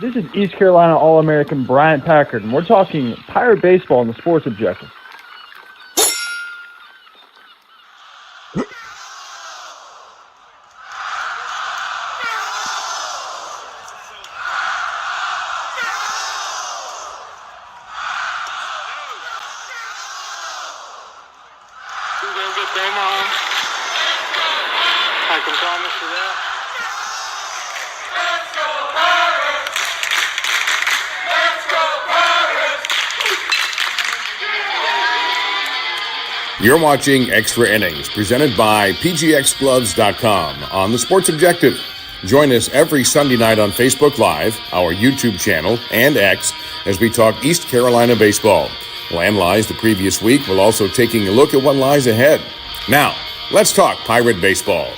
This is East Carolina All-American Bryant Packard, and we're talking Pirate baseball in the Sports Objective. You're watching Extra Innings, presented by PGXGloves.com on the Sports Objective. Join us every Sunday night on Facebook Live, our YouTube channel, and X as we talk East Carolina baseball. We'll analyze the previous week while also taking a look at what lies ahead. Now, let's talk Pirate baseball.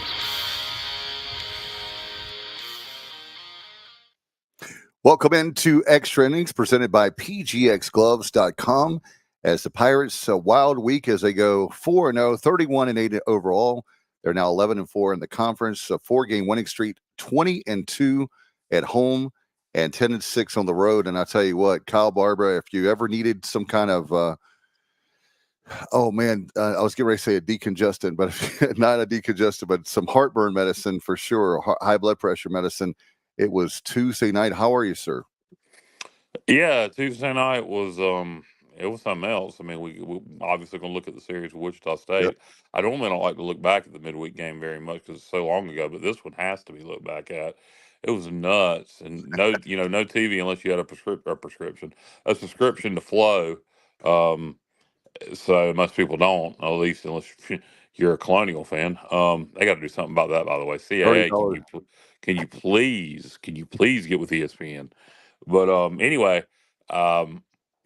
Welcome into Extra Innings, presented by PGXGloves.com. As the Pirates, a wild week as they go 4-0, 31-8 overall. They're now 11-4 in the conference, a 4-game winning streak, 20-2 at home, and 10-6 on the road. And I tell you what, Kyle Barber, if you ever needed some kind of, I was getting ready to say a decongestant, but not a decongestant, but some heartburn medicine for sure, high blood pressure medicine. It was Tuesday night. How are you, sir? Yeah, Tuesday night was it was something else. I mean, we obviously going to look at the series with Wichita State. Yep. I normally don't like to look back at the midweek game very much because it's so long ago, but this one has to be looked back at. It was nuts, and no, no TV unless you had a subscription to Flow. So most people don't, at least unless you're a Colonial fan. They got to do something about that, by the way. CAA, can you please get with ESPN? But anyway,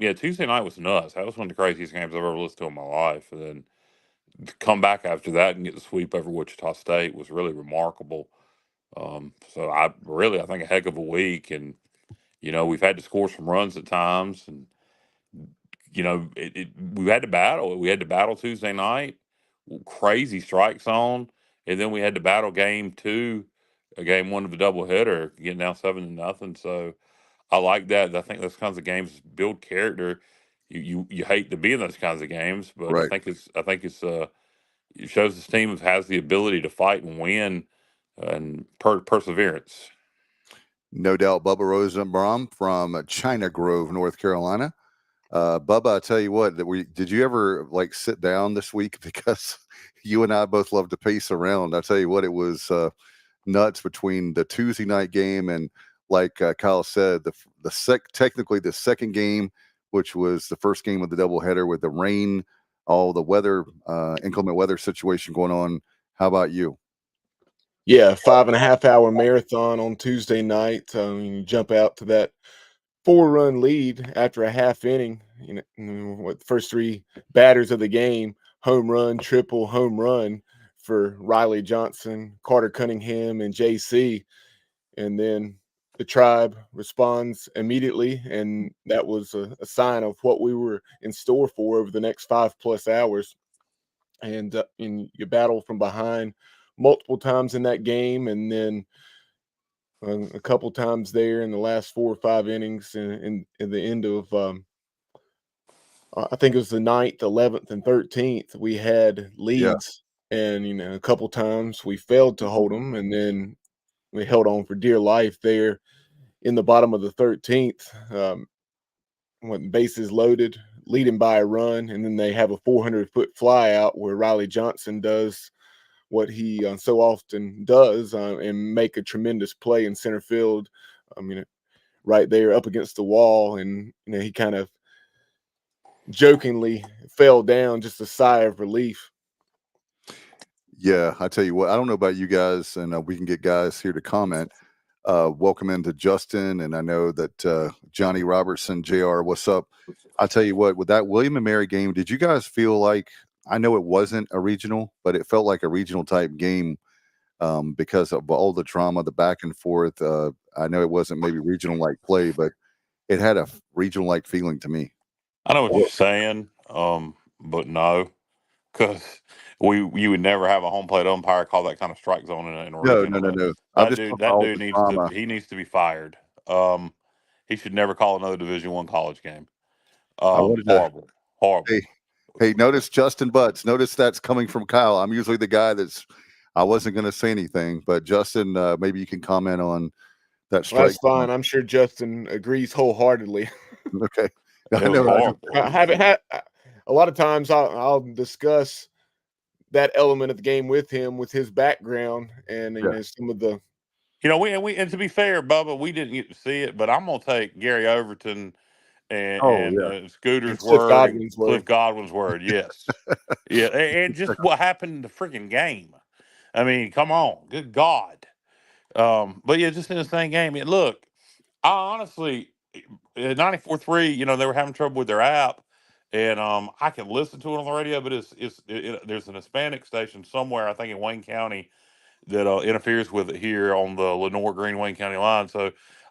yeah, Tuesday night was nuts. That was one of the craziest games I've ever listened to in my life. And then to come back after that and get the sweep over Wichita State was really remarkable. So I think a heck of a week. And we've had to score some runs at times, and we had to battle. We had to battle Tuesday night, crazy strike zone, and then we had to battle game two, game one of the doubleheader, getting down 7-0. So I like that. I think those kinds of games build character. You hate to be in those kinds of games, but Right. I think it shows this team has the ability to fight and win, and perseverance. No doubt. Bubba Rosenbaum from China Grove, North Carolina. Bubba, I tell you what, did you ever sit down this week? Because you and I both love to pace around. I tell you what, it was nuts between the Tuesday night game and, like Kyle said, technically the second game, which was the first game of the doubleheader with the rain, all the weather, inclement weather situation going on. How about you? Yeah, 5.5-hour marathon on Tuesday night. You jump out to that 4-run lead after a half inning. The first three batters of the game: home run, triple, home run for Riley Johnson, Carter Cunningham, and JC. And then the Tribe responds immediately, and that was a sign of what we were in store for over the next 5+ hours. And you battle from behind multiple times in that game, and then a couple times there in the last 4 or 5 innings, in the end of I think it was the 9th, 11th, and 13th, we had leads, and a couple times we failed to hold them, and then we held on for dear life there in the bottom of the 13th, when bases loaded, leading by a run, and then they have a 400-foot fly out where Riley Johnson does what he so often does, and make a tremendous play in center field. Right there up against the wall, and he kind of jokingly fell down, just a sigh of relief. Yeah, I tell you what, I don't know about you guys, and we can get guys here to comment. Welcome into Justin, and I know that Johnny Robertson, JR, what's up? I tell you what, with that William and Mary game, did you guys feel like, I know it wasn't a regional, but it felt like a regional type game because of all the drama, the back and forth. I know it wasn't maybe regional like play, but it had a regional like feeling to me. I know what you're saying, but no, because you would never have a home plate umpire call that kind of strike zone in a regional. No. That dude needs to be fired. he should never call another Division I college game. I wanted to. Horrible. Hey, notice Justin Butts. Notice that's coming from Kyle. I'm usually the guy I wasn't going to say anything, but Justin, maybe you can comment on that strike. Well, that's fine. I'm sure Justin agrees wholeheartedly. Okay. It was horrible. I haven't had a lot of times. I'll discuss that element of the game with him, with his background, and you know, some of the. You know, and to be fair, Bubba, we didn't get to see it, but I'm gonna take Gary Overton and Scooter's word and Cliff Godwin's word. Yes, yeah, and just what happened in the freaking game. I mean, come on, good God. But yeah, just in the same game. Look, I honestly, 94.3, you know, they were having trouble with their app, and I can listen to it on the radio, but there's an Hispanic station somewhere, I think in Wayne County, that interferes with it here on the Lenore Green Wayne County line. So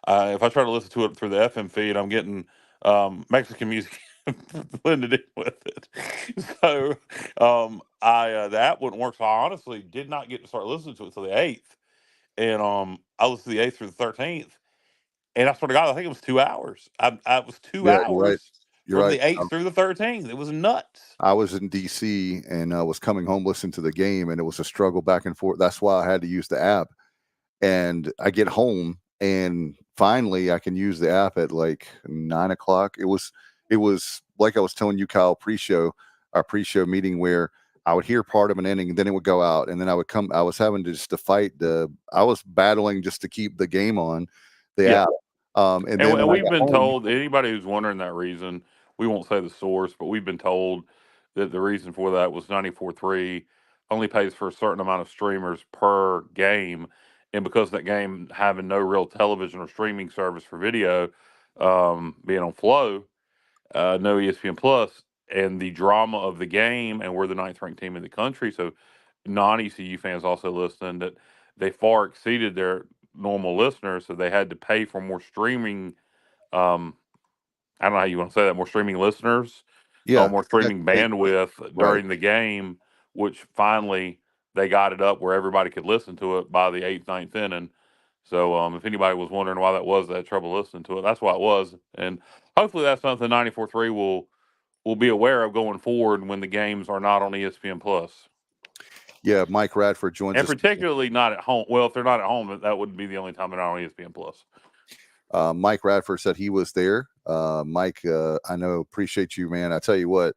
if I try to listen to it through the FM feed, I'm getting Mexican music blended in with it. So the app wouldn't work. So I honestly did not get to start listening to it until the 8th. And I listened to the 8th through the 13th. And I swear to God, I think it was 2 hours. I was 2 hours from the 8th through the 13th. It was nuts. I was in D.C. and I was coming home listening to the game, and it was a struggle back and forth. That's why I had to use the app. And I get home, and finally I can use the app at like 9 o'clock. It was like I was telling you, Kyle, our pre-show meeting, where I would hear part of an inning and then it would go out, and then I was having to fight I was battling just to keep the game on the app. And we've been told, anybody who's wondering that reason, we won't say the source, but we've been told that the reason for that was 94.3 only pays for a certain amount of streamers per game. And because that game having no real television or streaming service for video, being on Flow, no ESPN Plus, and the drama of the game, and we're the 9th ranked team in the country, so non-ECU fans also listen, that they far exceeded their normal listeners, so they had to pay for more streaming. I don't know how you want to say that, more streaming listeners, more streaming bandwidth during the game, which finally they got it up where everybody could listen to it by the 8th, 9th inning. So if anybody was wondering why that was, they had trouble listening to it, that's why it was. And hopefully that's something 94.3 will be aware of going forward when the games are not on ESPN Plus. Yeah, Mike Radford joins us. And particularly not at home. Well, if they're not at home, that would be the only time they're not on ESPN Plus. Mike Radford said he was there. Mike, I know, appreciate you, man. I tell you what,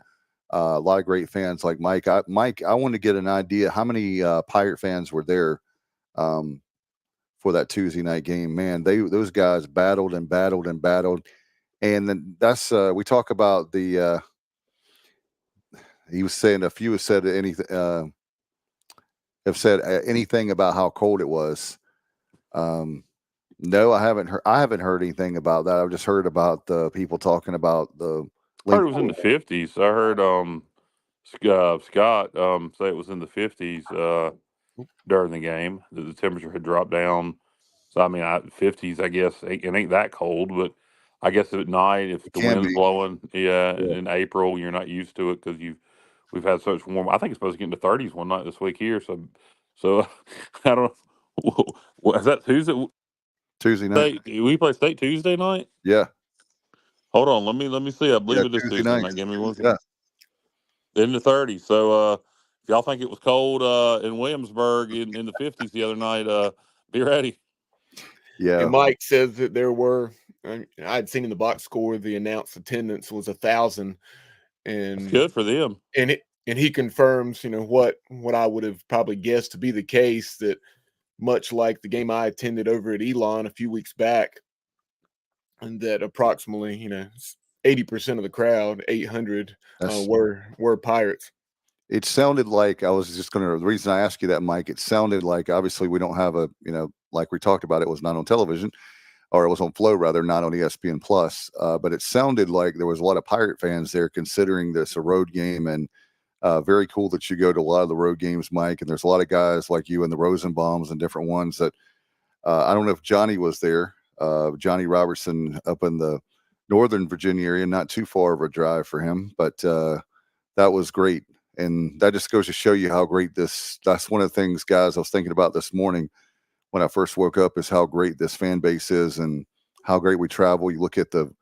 a lot of great fans like Mike. I want to get an idea how many Pirate fans were there for that Tuesday night game. Man, those guys battled and battled and battled. And then that's we talk about the he was saying a few have said anything anything about how cold it was. No, I haven't heard anything about that. I've just heard about the people talking about the. I heard it was in the 50s. I heard Scott say it was in the 50s during the game. The temperature had dropped down. So I mean, 50s. I guess it ain't that cold, but I guess at night, if the wind's blowing, in April, you're not used to it because we've had such warm. I think it's supposed to get into 30s one night this week here. So I don't know. Is that Tuesday night? We play State Tuesday night. Yeah. Hold on. Let me see. I believe it is Tuesday night. Give me one second. In the 30s. So if y'all think it was cold in Williamsburg in the 50s the other night, be ready. Yeah. And Mike says that there were. I'd seen in the box score the announced attendance was 1,000, and that's good for them. And he confirms, what I would have probably guessed to be the case, that much like the game I attended over at Elon a few weeks back, and that approximately 80% of the crowd, 800, were Pirates. It sounded like the reason I asked you that, Mike, it sounded like obviously we don't have like we talked about, it was not on television, or it was on Flow rather, not on ESPN Plus. But it sounded like there was a lot of Pirate fans there, considering this a road game, and very cool that you go to a lot of the road games, Mike. And there's a lot of guys like you and the Rosenbaums and different ones that I don't know if Johnny was there, Johnny Robertson up in the Northern Virginia area, not too far of a drive for him, but that was great. And that just goes to show you how great that's one of the things, guys, I was thinking about this morning when I first woke up, is how great this fan base is and how great we travel. You look at the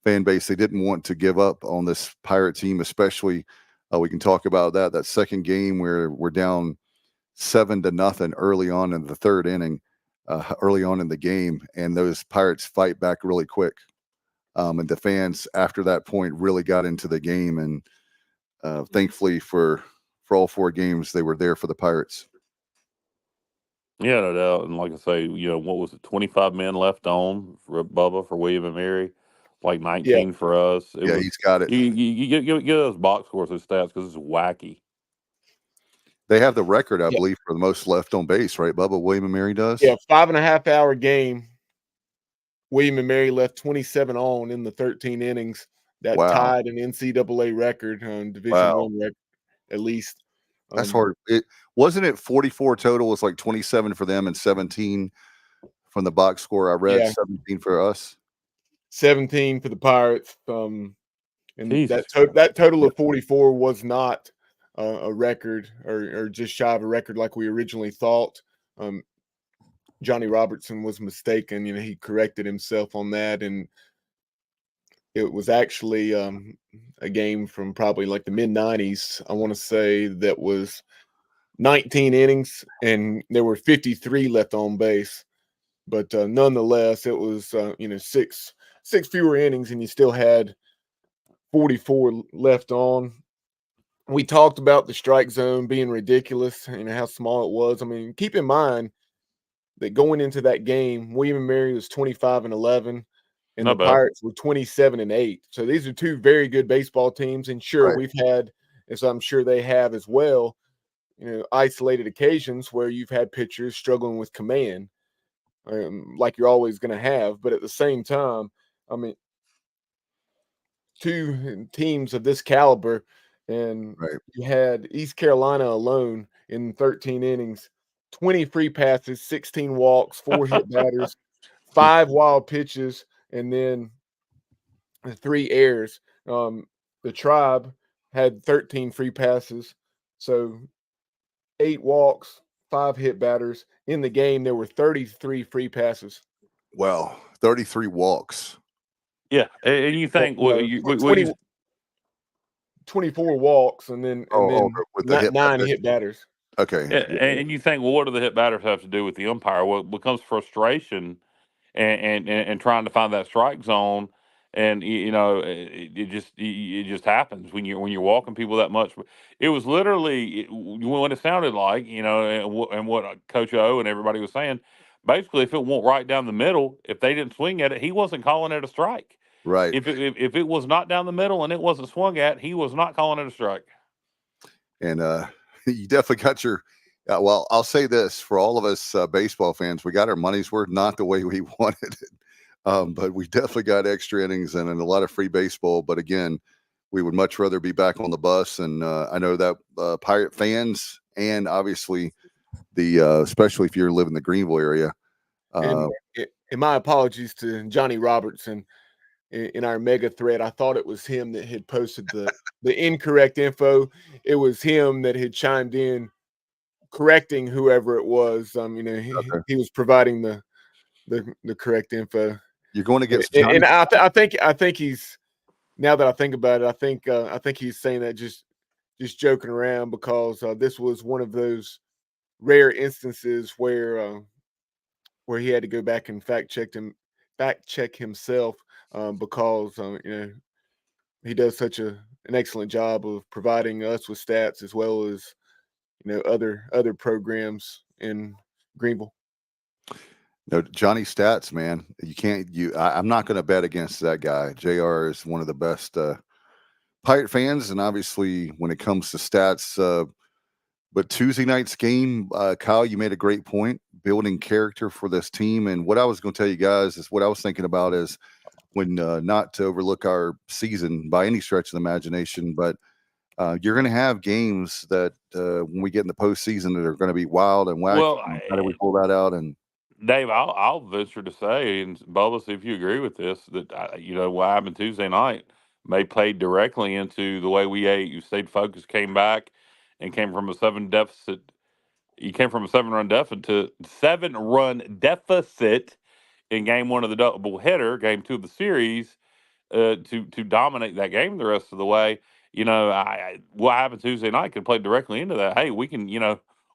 fan base; they didn't want to give up on this Pirate team, especially. We can talk about that second game where we're down 7-0 early on in the third inning, early on in the game, and those Pirates fight back really quick. And the fans after that point really got into the game, and thankfully for all 4 games, they were there for the Pirates. Yeah, no doubt. And like I say, what was it? 25 men left on for Bubba, for William and Mary, like Yeah. 19 for us. It Yeah, was. he's got it. You get those box scores, those stats, because it's wacky. They have the record, I Yeah. believe, for the most left on base, right, Bubba? William and Mary does? Yeah, 5.5 hour game. William and Mary left 27 on in the 13 innings. That Wow. tied an NCAA record, Division Wow. I record, at least. That's hard. Wasn't it 44 total? It's like 27 for them and 17 from the box score. I read Yeah. 17 for us. 17 for the Pirates. And Jesus. that total of 44 was not a record or just shy of a record like we originally thought. Johnny Robertson was mistaken. He corrected himself on that, and it was actually a game from probably like the mid-90s. I want to say that was 19 innings, and there were 53 left on base. But nonetheless, it was six fewer innings, and you still had 44 left on. We talked about the strike zone being ridiculous, how small it was. I mean, keep in mind that going into that game, William and Mary was 25-11, and Not the bad. Pirates were 27-8. So these are 2 very good baseball teams. And sure, Right. we've had, as I'm sure they have as well, isolated occasions where you've had pitchers struggling with command, like you're always going to have. But at the same time, I mean, 2 teams of this caliber, and Right. you had East Carolina alone in 13 innings, 20 free passes, 16 walks, 4 hit batters, 5 wild pitches, and then 3 errors. The Tribe had 13 free passes, so 8 walks, 5 hit batters. In the game, there were 33 free passes. Wow. 33 walks. Yeah, and you think No, 24 walks, and then with the hit 9 batters. hit batters. Okay. and you think, well, what do the hit batters have to do with the umpire? Well, it becomes frustration and trying to find that strike zone, and it just happens when you're walking people that much. It was literally when it sounded like, and what Coach O and everybody was saying. Basically, if it went right down the middle, if they didn't swing at it, he wasn't calling it a strike. Right. If it was not down the middle and it wasn't swung at, he was not calling it a strike. And you definitely got your well, I'll say this for all of us baseball fans, we got our money's worth, not the way we wanted it. But we definitely got extra innings and a lot of free baseball. But again, we would much rather be back on the bus. And I know that Pirate fans, and obviously especially if you're living in the Greenville area. And my apologies to Johnny Robertson in our mega thread. I thought it was him that had posted the incorrect info. It was him that had chimed in, correcting whoever it was. He was providing the correct info. You're going against and I think he's, now that I think about it, I think he's saying that just joking around, because this was one of those rare instances where he had to go back and fact check himself, because he does such an excellent job of providing us with stats, as well as other programs in Greenville. No, Johnny Stats, man. You can't. I'm not going to bet against that guy. JR is one of the best Pirate fans, and obviously when it comes to stats. But Tuesday night's game, Kyle, you made a great point, building character for this team. And what I was going to tell you guys is what I was thinking about is when not to overlook our season by any stretch of the imagination, but you're going to have games that when we get in the postseason that are going to be wild and wacky. Well, How do we pull that out? And Dave, I'll venture to say, and Bubba, see if you agree with this, that what happened Tuesday night may play directly into the way we ate. You stayed focused, came back, and came from a 7 deficit. You came from a 7-run deficit to 7-run deficit in game one of the doubleheader, game two of the series, to dominate that game the rest of the way. What happened Tuesday night could play directly into that. Hey, we can,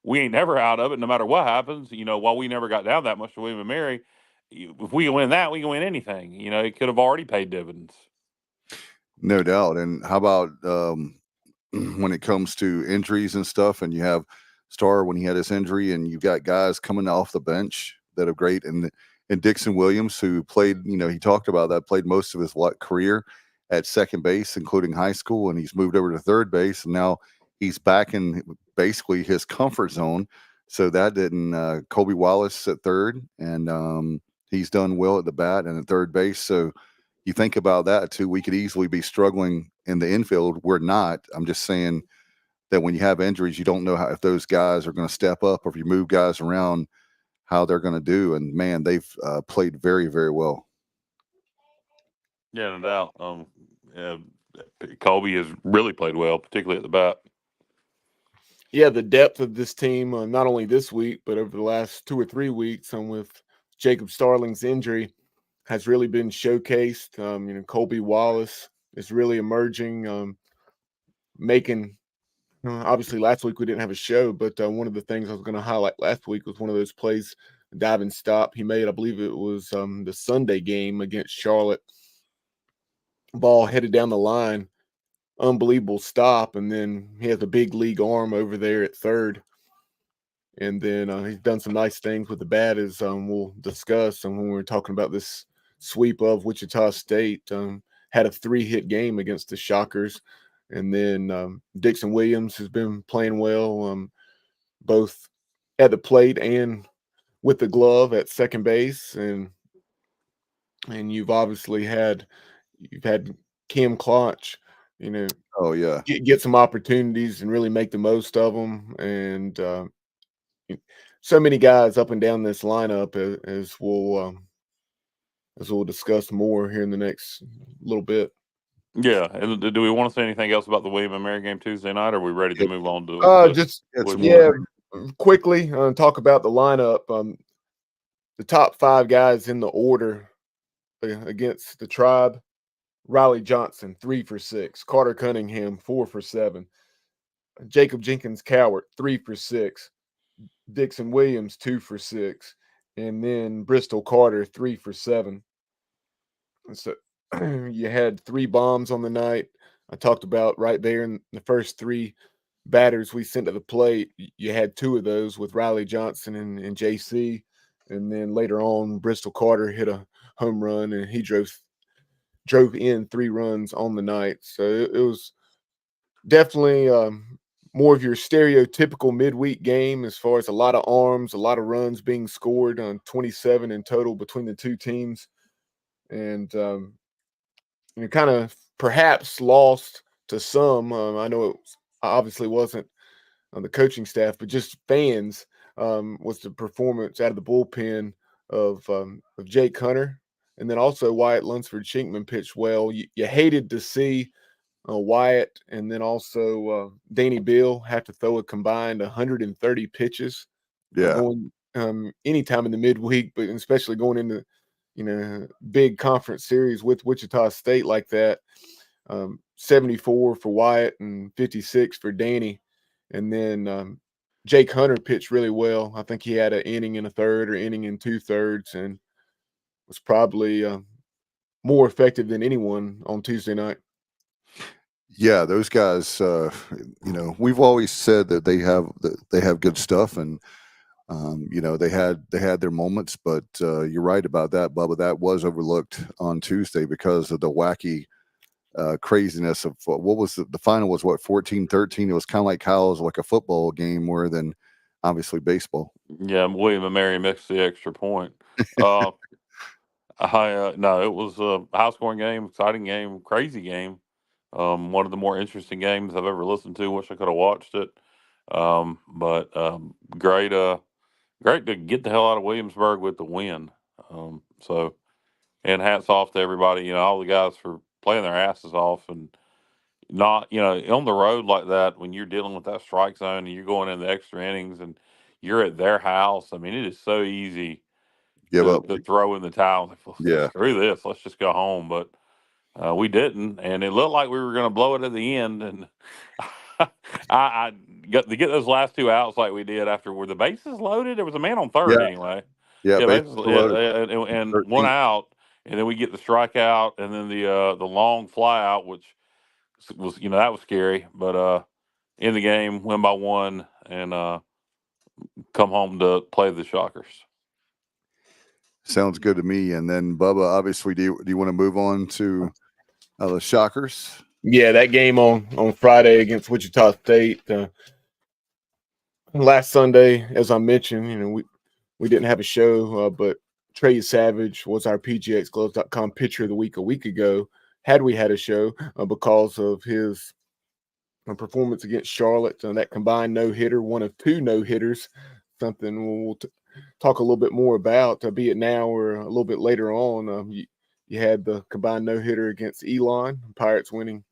we ain't never out of it, no matter what happens. While we never got down that much to William and Mary, if we can win that, we can win anything. It could have already paid dividends. No doubt. And how about when it comes to injuries and stuff, and you have Starr when he had his injury, and you got guys coming off the bench that are great, and Dixon Williams, who played, he talked about that, played most of his career at second base, including high school, and he's moved over to third base, and now he's back in basically his comfort zone. So that didn't Colby Wallace at third, and he's done well at the bat and at third base. So you think about that too, we could easily be struggling in the infield. We're not. I'm just saying that when you have injuries, you don't know if those guys are going to step up, or if you move guys around, how they're going to do. And man, they've played very, very well. Yeah, no doubt. Colby has really played well, particularly at the bat. Yeah, the depth of this team, not only this week, but over the last 2 or 3 weeks, with Jacob Starling's injury, has really been showcased. Colby Wallace is really emerging, making. Obviously, last week we didn't have a show, but one of the things I was going to highlight last week was one of those plays, diving stop he made. I believe it was the Sunday game against Charlotte. Ball headed down the line, unbelievable stop, and then he has a big league arm over there at third. And then he's done some nice things with the bat, as we'll discuss. And when we were talking about this sweep of Wichita State, had a 3-hit game against the Shockers. And then Dixon Williams has been playing well, both at the plate and with the glove at second base. And you've obviously had Kim Klotch, Oh yeah, get some opportunities and really make the most of them. And so many guys up and down this lineup, as we'll discuss more here in the next little bit. Yeah, and do we want to say anything else about the William and Mary game Tuesday night? Or are we ready to move on to quickly talk about the lineup. The top 5 guys in the order against the Tribe: Riley Johnson, 3 for 6; Carter Cunningham, 4 for 7; Jacob Jenkins Cowart, 3 for 6; Dixon Williams, 2 for 6; and then Bristol Carter, 3 for 7. And so you had 3 bombs on the night. I talked about right there in the first 3 batters we sent to the plate. You had 2 of those with Riley Johnson and JC. And then later on, Bristol Carter hit a home run, and he drove in 3 runs on the night. So it was definitely more of your stereotypical midweek game, as far as a lot of arms, a lot of runs being scored, on 27 in total between the 2 teams. And kind of perhaps lost to some. I know it obviously wasn't the coaching staff, but just fans, was the performance out of the bullpen of Jake Hunter. And then also Wyatt Lunsford-Shinkman pitched well. You hated to see Wyatt and then also Danny Bill have to throw a combined 130 pitches. Going anytime in the midweek, but especially going into big conference series with Wichita State like that. 74 for Wyatt and 56 for Danny. And then Jake Hunter pitched really well. I think he had an inning and a third or inning and 2/3, and was probably more effective than anyone on Tuesday night. Yeah, those guys. We've always said that they have good stuff, and they had their moments. But you're right about that, Bubba. That was overlooked on Tuesday because of the wacky craziness of what was the final was 14-13. It was kind of like Kyle's, like a football game more than obviously baseball. Yeah, William and Mary missed the extra point. No, it was a high scoring game, exciting game, crazy game. One of the more interesting games I've ever listened to. Wish I could have watched it. But great to get the hell out of Williamsburg with the win. And hats off to everybody, all the guys for playing their asses off, and not, on the road like that, when you're dealing with that strike zone and you're going in the extra innings and you're at their house. I mean, it is so easy give up. to throw in the towel. Like, well, Yeah. screw this. Let's just go home. But we didn't, and it looked like we were going to blow it at the end. And I got to get those last 2 outs like we did after were the bases loaded. There was a man on third Yeah. anyway. Yeah. Yeah, Bases were loaded. and 13. 1 out, and then we get the strikeout, and then the long fly out, which was that was scary. But in the game, win by 1, and come home to play the Shockers. Sounds good to me. And then Bubba, obviously, do you want to move on to the Shockers? Yeah, that game on Friday against Wichita State. Last Sunday, as I mentioned, we didn't have a show, but Trey Yesavage was our PGXGloves.com pitcher of the week a week ago. Had we had a show because of his performance against Charlotte and that combined no-hitter, one of 2 no-hitters, something we'll talk a little bit more about, be it now or a little bit later on. You had the combined no-hitter against Elon, Pirates winning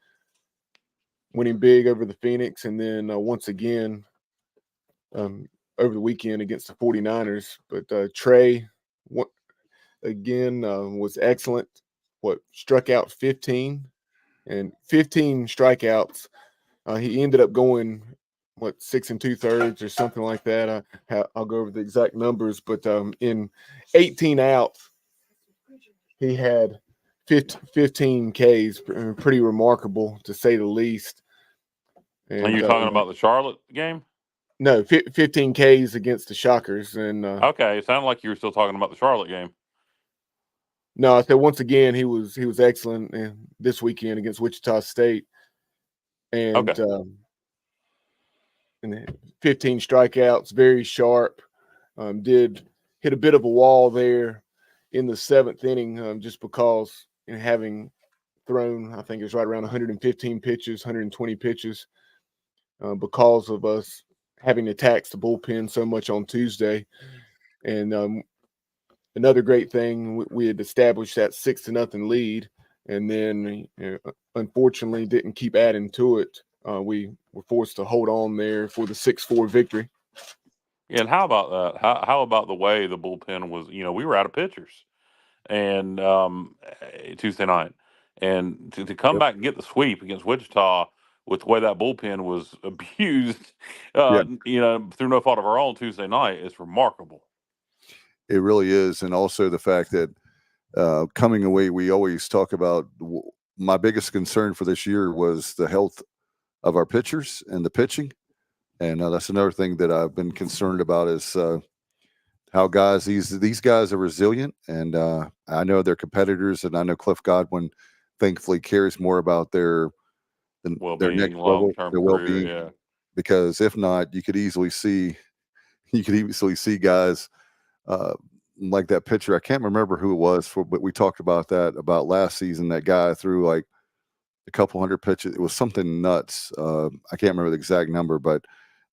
big over the Phoenix, and then once again over the weekend against the 49ers. But Trey, was excellent. Struck out 15 and 15 strikeouts. He ended up going 6 2/3 or something like that. I'll go over the exact numbers, but in 18 outs, he had 15 Ks. Pretty remarkable to say the least. And you're talking about the Charlotte game? No, 15 Ks against the Shockers. And okay, it sounded like you were still talking about the Charlotte game. No, I said once again he was excellent this weekend against Wichita State, and okay. And 15 strikeouts, very sharp. Did hit a bit of a wall there in the 7th inning, just because having thrown, I think it was right around 115 pitches, 120 pitches, because of us having to tax the bullpen so much on Tuesday. And another great thing, we had established that 6-0 lead, and then unfortunately didn't keep adding to it. We were forced to hold on there for the 6-4 victory. Yeah, and how about that? How about the way the bullpen was? We were out of pitchers, and Tuesday night, and to come back and get the sweep against Wichita with the way that bullpen was abused, through no fault of our own Tuesday night, is remarkable. It really is, and also the fact that coming away, we always talk about. My biggest concern for this year was the health of our pitchers and the pitching, and that's another thing that I've been concerned about is how these guys are resilient, and I know they're competitors, and I know Cliff Godwin thankfully cares more about their next level, their well-being. Yeah. Because if not, you could easily see guys like that pitcher. I can't remember who it was, but we talked about last season. That guy threw like a couple hundred pitches. It was something nuts. I can't remember the exact number, but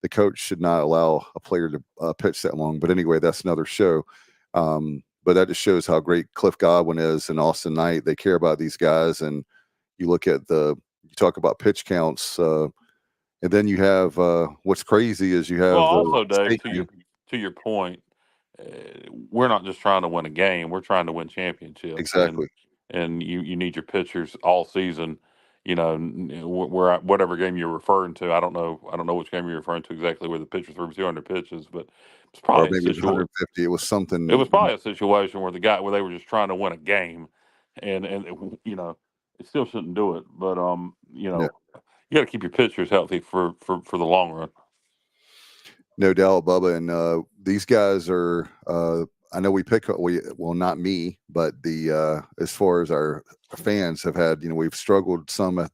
the coach should not allow a player to pitch that long. But anyway, that's another show. But that just shows how great Cliff Godwin is and Austin Knight. They care about these guys. And you look at you talk about pitch counts, and then you have what's crazy is you have. Well, also, Dave, to your point, we're not just trying to win a game; we're trying to win championships. Exactly. And you need your pitchers all season. Where whatever game you're referring to, I don't know which game you're referring to exactly, where the pitcher threw 200 pitches, but it's probably maybe 150. It was something. It was probably a situation where they were just trying to win a game, and it still shouldn't do it. But you got to keep your pitchers healthy for the long run. No doubt, Bubba, and these guys are. I know not me, but as far as our fans have had, we've struggled some at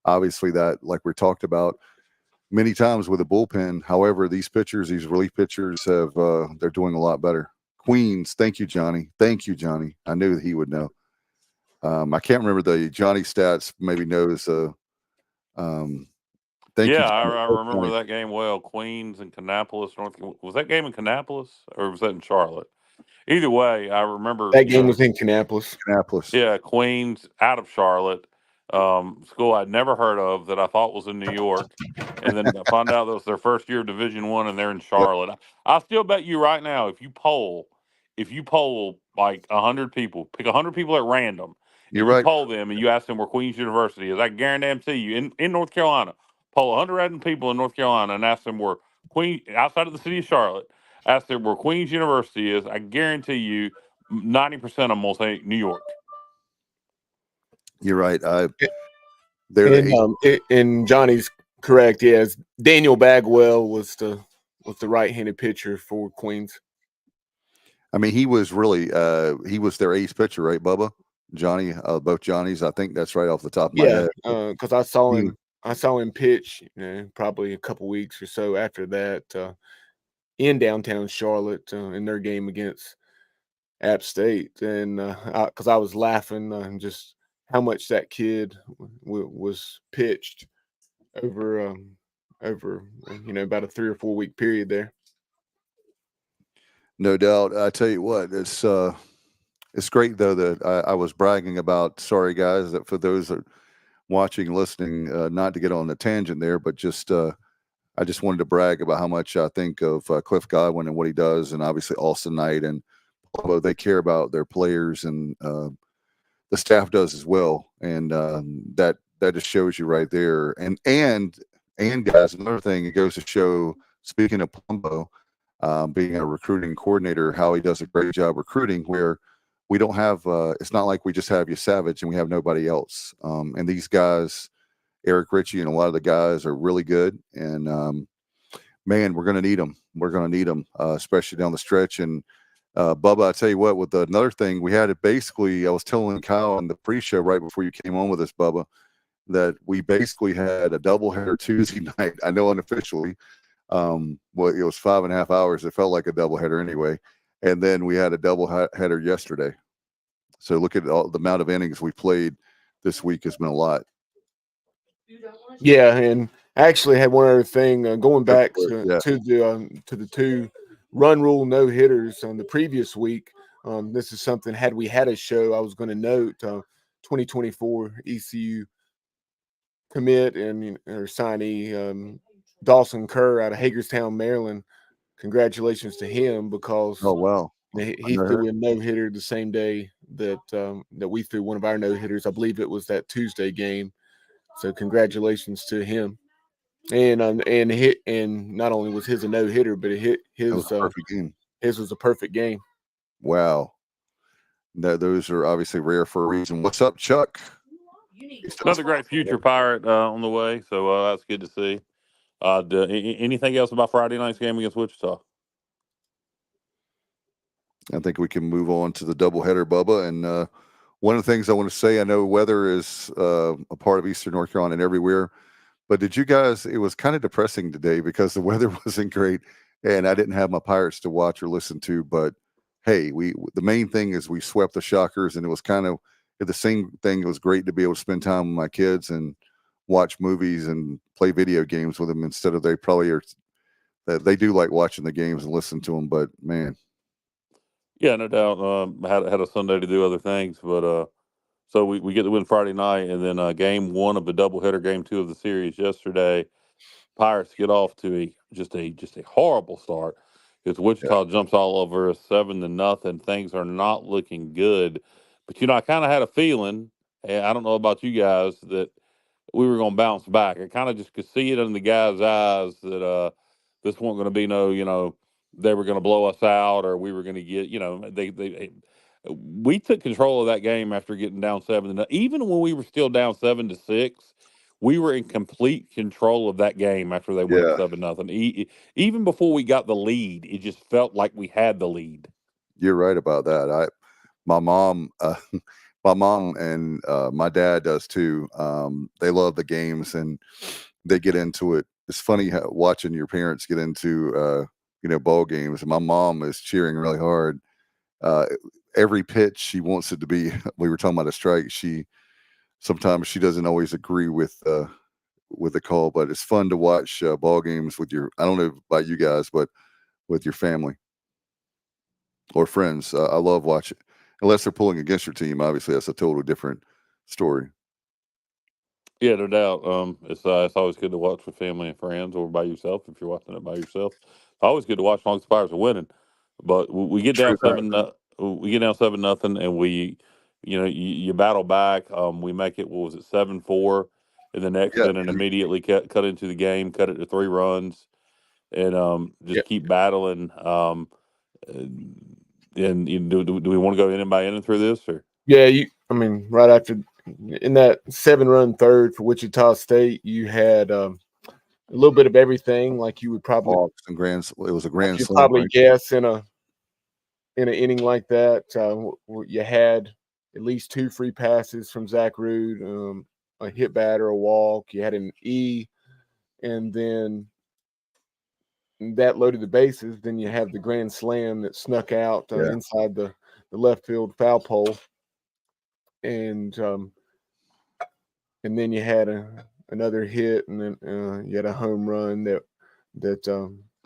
obviously that, like we talked about many times with the bullpen. However, these relief pitchers they're doing a lot better. Queens, thank you, Johnny. I knew that he would know. I can't remember the Johnny stats. Maybe knows. Thank you. I remember that game well. Queens and Kannapolis. Was that game in Kannapolis or was that in Charlotte? Either way, I remember that game was in Kannapolis. Yeah, Queens out of Charlotte, school I'd never heard of that I thought was in New York, and then I found out that was their first year of Division I, and they're in Charlotte. Yep. I still bet you right now, if you poll if you poll like 100 people, pick 100 people at random, You're and you right. poll them and you ask them where Queens University is, I guarantee you in North Carolina, poll 100 random people in North Carolina and ask them where outside of the city of Charlotte, ask them where Queens University is. I guarantee you 90% of them will say New York. You're right. They're the And Johnny's correct. Yes, Daniel Bagwell was the right-handed pitcher for Queens. I mean, he was really he was their ace pitcher, right, Bubba? Johnny, both Johnnies. I think that's right off the top of my head. Because I saw him pitch, probably a couple weeks or so after that in downtown Charlotte in their game against App State, and because I was laughing just how much that kid was pitched over about a 3 or 4 week period there. No doubt. I tell you what, it's great though that I was bragging about. Sorry guys, that for those that are watching, listening, not to get on the tangent there, but just I just wanted to brag about how much I think of Cliff Godwin and what he does, and obviously Austin Knight, and although they care about their players, and the staff does as well, and that just shows you right there. And guys, another thing, it goes to show. Speaking of Plumbo, being a recruiting coordinator, how he does a great job recruiting, where we don't have it's not like we just have Yesavage and we have nobody else. And these guys, Eric Ritchie and a lot of the guys, are really good. And man, we're going to need them. We're going to need them, especially down the stretch. And Bubba, I tell you what, with another thing, we had it basically, I was telling Kyle in the pre-show right before you came on with us, Bubba, that we basically had a doubleheader Tuesday night. I know unofficially. Well, it was 5.5 hours. It felt like a doubleheader anyway. And then we had a doubleheader yesterday. So look at all the amount of innings we played this week has been a lot. Yeah, and I actually had one other thing going back to the 2 run rule no hitters on the previous week. This is something, had we had a show, I was going to note 2024 ECU commit and or signee Dawson Kerr out of Hagerstown, Maryland. Congratulations to him, because Oh wow, he threw a no hitter the same day that we threw one of our no hitters. I believe it was that Tuesday game. So congratulations to him. And not only was his a no hitter, but it his was a perfect game. His was a perfect game. Wow, those are obviously rare for a reason. What's up, Chuck? Another great future Pirate on the way, so that's good to see. Anything else about Friday night's game against Wichita? I think we can move on to the doubleheader, Bubba. And one of the things I want to say, I know weather is a part of Eastern North Carolina and everywhere, but did you guys, it was kind of depressing today because the weather wasn't great and I didn't have my Pirates to watch or listen to, but hey, the main thing is we swept the Shockers, and it was kind of the same thing. It was great to be able to spend time with my kids and watch movies and play video games with them instead of they do like watching the games and listen to them, but man. Yeah, no doubt. Had a Sunday to do other things, but so we get to win Friday night, and then game 1 of the doubleheader, game 2 of the series yesterday. Pirates get off to just a horrible start. Because Wichita jumps all over us 7-0. Things are not looking good. But I kind of had a feeling, and I don't know about you guys, that we were going to bounce back. I kind of just could see it in the guys' eyes that this wasn't going to be they were going to blow us out, or we were going to get we took control of that game after getting down 7-0. Even when we were still down 7-6, we were in complete control of that game after they went up 7-0. Even before we got the lead, it just felt like we had the lead. You're right about that. My mom and my dad does too. They love the games and they get into it. It's funny watching your parents get into ball games. My mom is cheering really hard. Every pitch she wants it to be. We were talking about a strike. Sometimes she doesn't always agree with the call, but it's fun to watch ball games with I don't know about you guys, but with your family or friends. I love watching, unless they're pulling against your team. Obviously, that's a totally different story. Yeah, no doubt. It's always good to watch with family and friends, or by yourself if you're watching it by yourself. It's always good to watch as long as the Pirates are winning. But we get True down that. 7-0, and you battle back. We make it. What was it, 7-4 in the next Yeah, inning? Immediately cut into the game, cut it to 3 runs, and Yeah. just keep battling. And do we want to go inning by inning through this, or? Yeah, right after in that 7-run third for Wichita State, you had a little bit of everything, like you would probably walks and it was a grand slam, probably right? guess in an inning like that. You had at least 2 free passes from Zach Rude, a hit batter, a walk. You had an E, and then that loaded the bases. Then you have the grand slam that snuck out Yeah. inside the left field foul pole, and then you had another hit, and then you had a home run that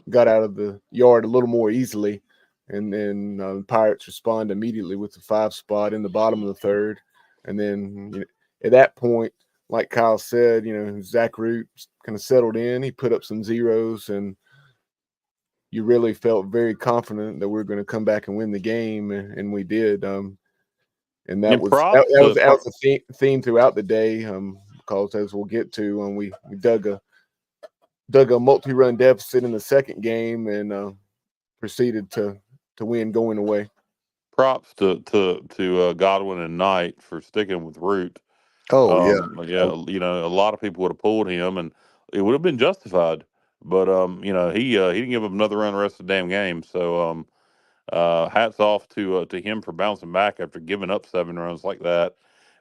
got out of the yard a little more easily, and then the Pirates respond immediately with the 5 spot in the bottom of the third, and then at that point, like Kyle said, Zach Root kind of settled in. He put up some zeros, and you really felt very confident that we are going to come back and win the game, and we did. And that And was props to a theme throughout the day, because as we'll get to, we dug a multi-run deficit in the second game and proceeded to win going away. props to Godwin and Knight for sticking with Root. Oh yeah. A lot of people would have pulled him, and it would have been justified. But he didn't give up another run the rest of the damn game. So hats off to him for bouncing back after giving up 7 runs like that,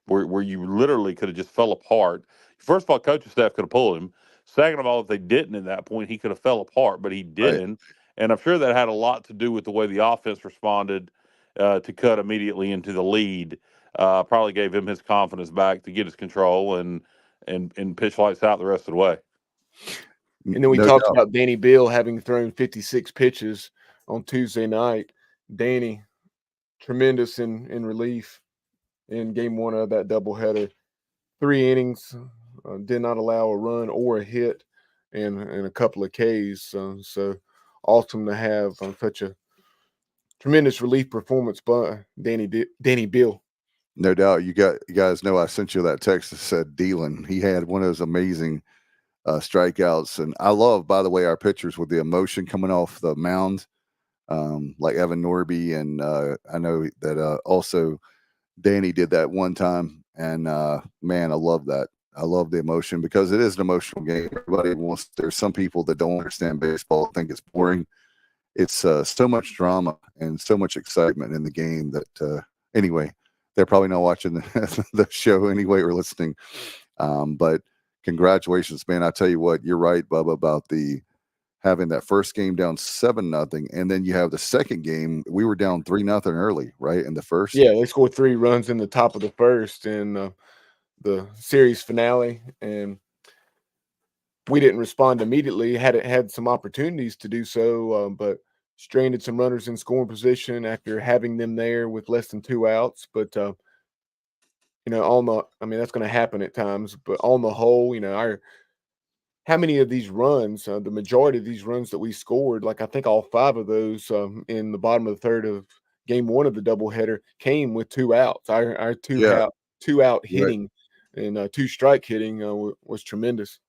where you literally could have just fell apart. First of all, coaching staff could have pulled him. Second of all, if they didn't at that point, he could have fell apart, but he Right. didn't. And I'm sure that had a lot to do with the way the offense responded to cut immediately into the lead. Probably gave him his confidence back to get his control and pitch lights out the rest of the way. And then we No talked doubt. about Danny Bill having thrown 56 pitches on Tuesday night. Danny, tremendous in relief in game 1 of that doubleheader. 3 innings, did not allow a run or a hit, and a couple of Ks. So awesome to have such a tremendous relief performance by Danny Bill. No doubt. You guys know I sent you that text that said Dealin. He had one of those amazing strikeouts, and I love, by the way, our pitchers with the emotion coming off the mound, like Evan Norby, and I know that also Danny did that one time, and man, I love that. I love the emotion because it is an emotional game. Everybody wants. There's some people that don't understand baseball, think it's boring. It's so much drama and so much excitement in the game that anyway, they're probably not watching the show anyway or listening. But congratulations, man. I tell you what, you're right, Bubba, about having that first game down 7-0, and then you have the second game. We were down 3-0 early, right? In the first. Yeah, they scored 3 runs in the top of the first in the series finale, and we didn't respond immediately. Had some opportunities to do so, but stranded some runners in scoring position after having them there with less than 2 outs. But that's going to happen at times. But on the whole, how many of these runs, the majority of these runs that we scored, like I think all 5 of those in the bottom of the third of game 1 of the doubleheader came with 2 outs. Our two out hitting and 2 strike hitting was tremendous.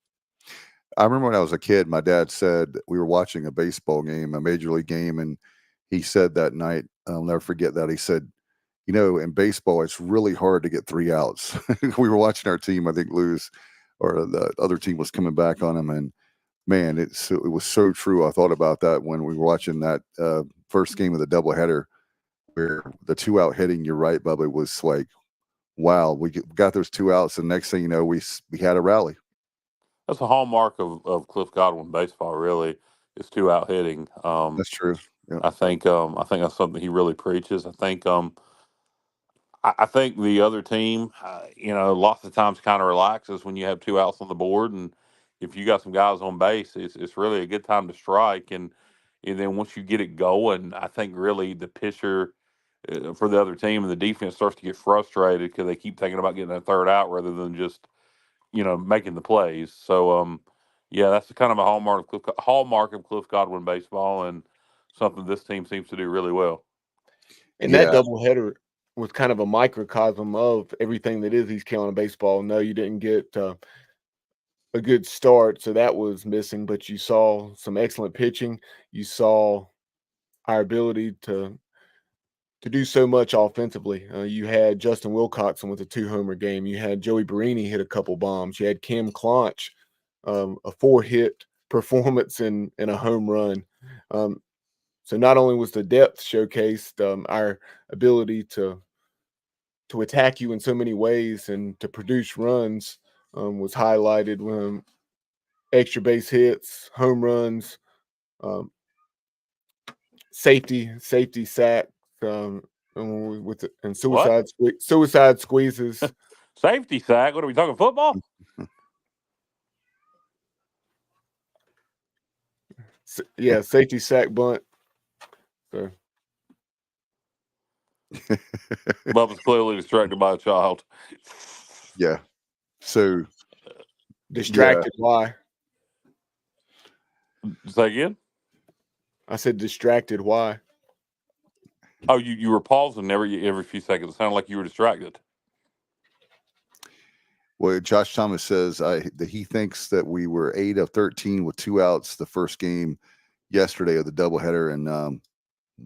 I remember when I was a kid, my dad said we were watching a baseball game, a major league game, and he said that night, I'll never forget that. He said, in baseball, it's really hard to get 3 outs. We were watching our team, I think, lose, or the other team was coming back on them, and man, it was so true. I thought about that when we were watching that first game of the doubleheader, where the 2 out hitting. You're right, Bubba. It was like, wow, we got those 2 outs, and next thing you know, we had a rally. That's a hallmark of Cliff Godwin baseball. Really, is 2 out hitting. That's true. Yeah. I think that's something he really preaches. I think the other team, lots of times kind of relaxes when you have 2 outs on the board, and if you got some guys on base, it's really a good time to strike. And then once you get it going, I think really the pitcher for the other team and the defense starts to get frustrated because they keep thinking about getting that 3rd out rather than just making the plays. So yeah, that's kind of a hallmark of Cliff Godwin baseball, and something this team seems to do really well. And that doubleheader was kind of a microcosm of everything that is East Carolina baseball. No, you didn't get a good start, so that was missing, but you saw some excellent pitching. You saw our ability to do so much offensively. You had Justin Wilcoxon with a 2-homer game. You had Joey Barini hit a couple bombs. You had Cam Clonch, a 4-hit performance and a home run. So not only was the depth showcased, our ability to attack you in so many ways and to produce runs was highlighted when extra base hits, home runs, safety sack, and suicide squeezes. Safety sack. What are we talking, football? Yeah, safety sack bunt. So. Bubba's clearly distracted by a child. Yeah. So distracted. Yeah. Why? Say again? I said distracted. Why? Oh, you were pausing every few seconds. It sounded like you were distracted. Well, Josh Thomas says that he thinks that we were 8 of 13 with 2 outs the first game yesterday of the doubleheader, and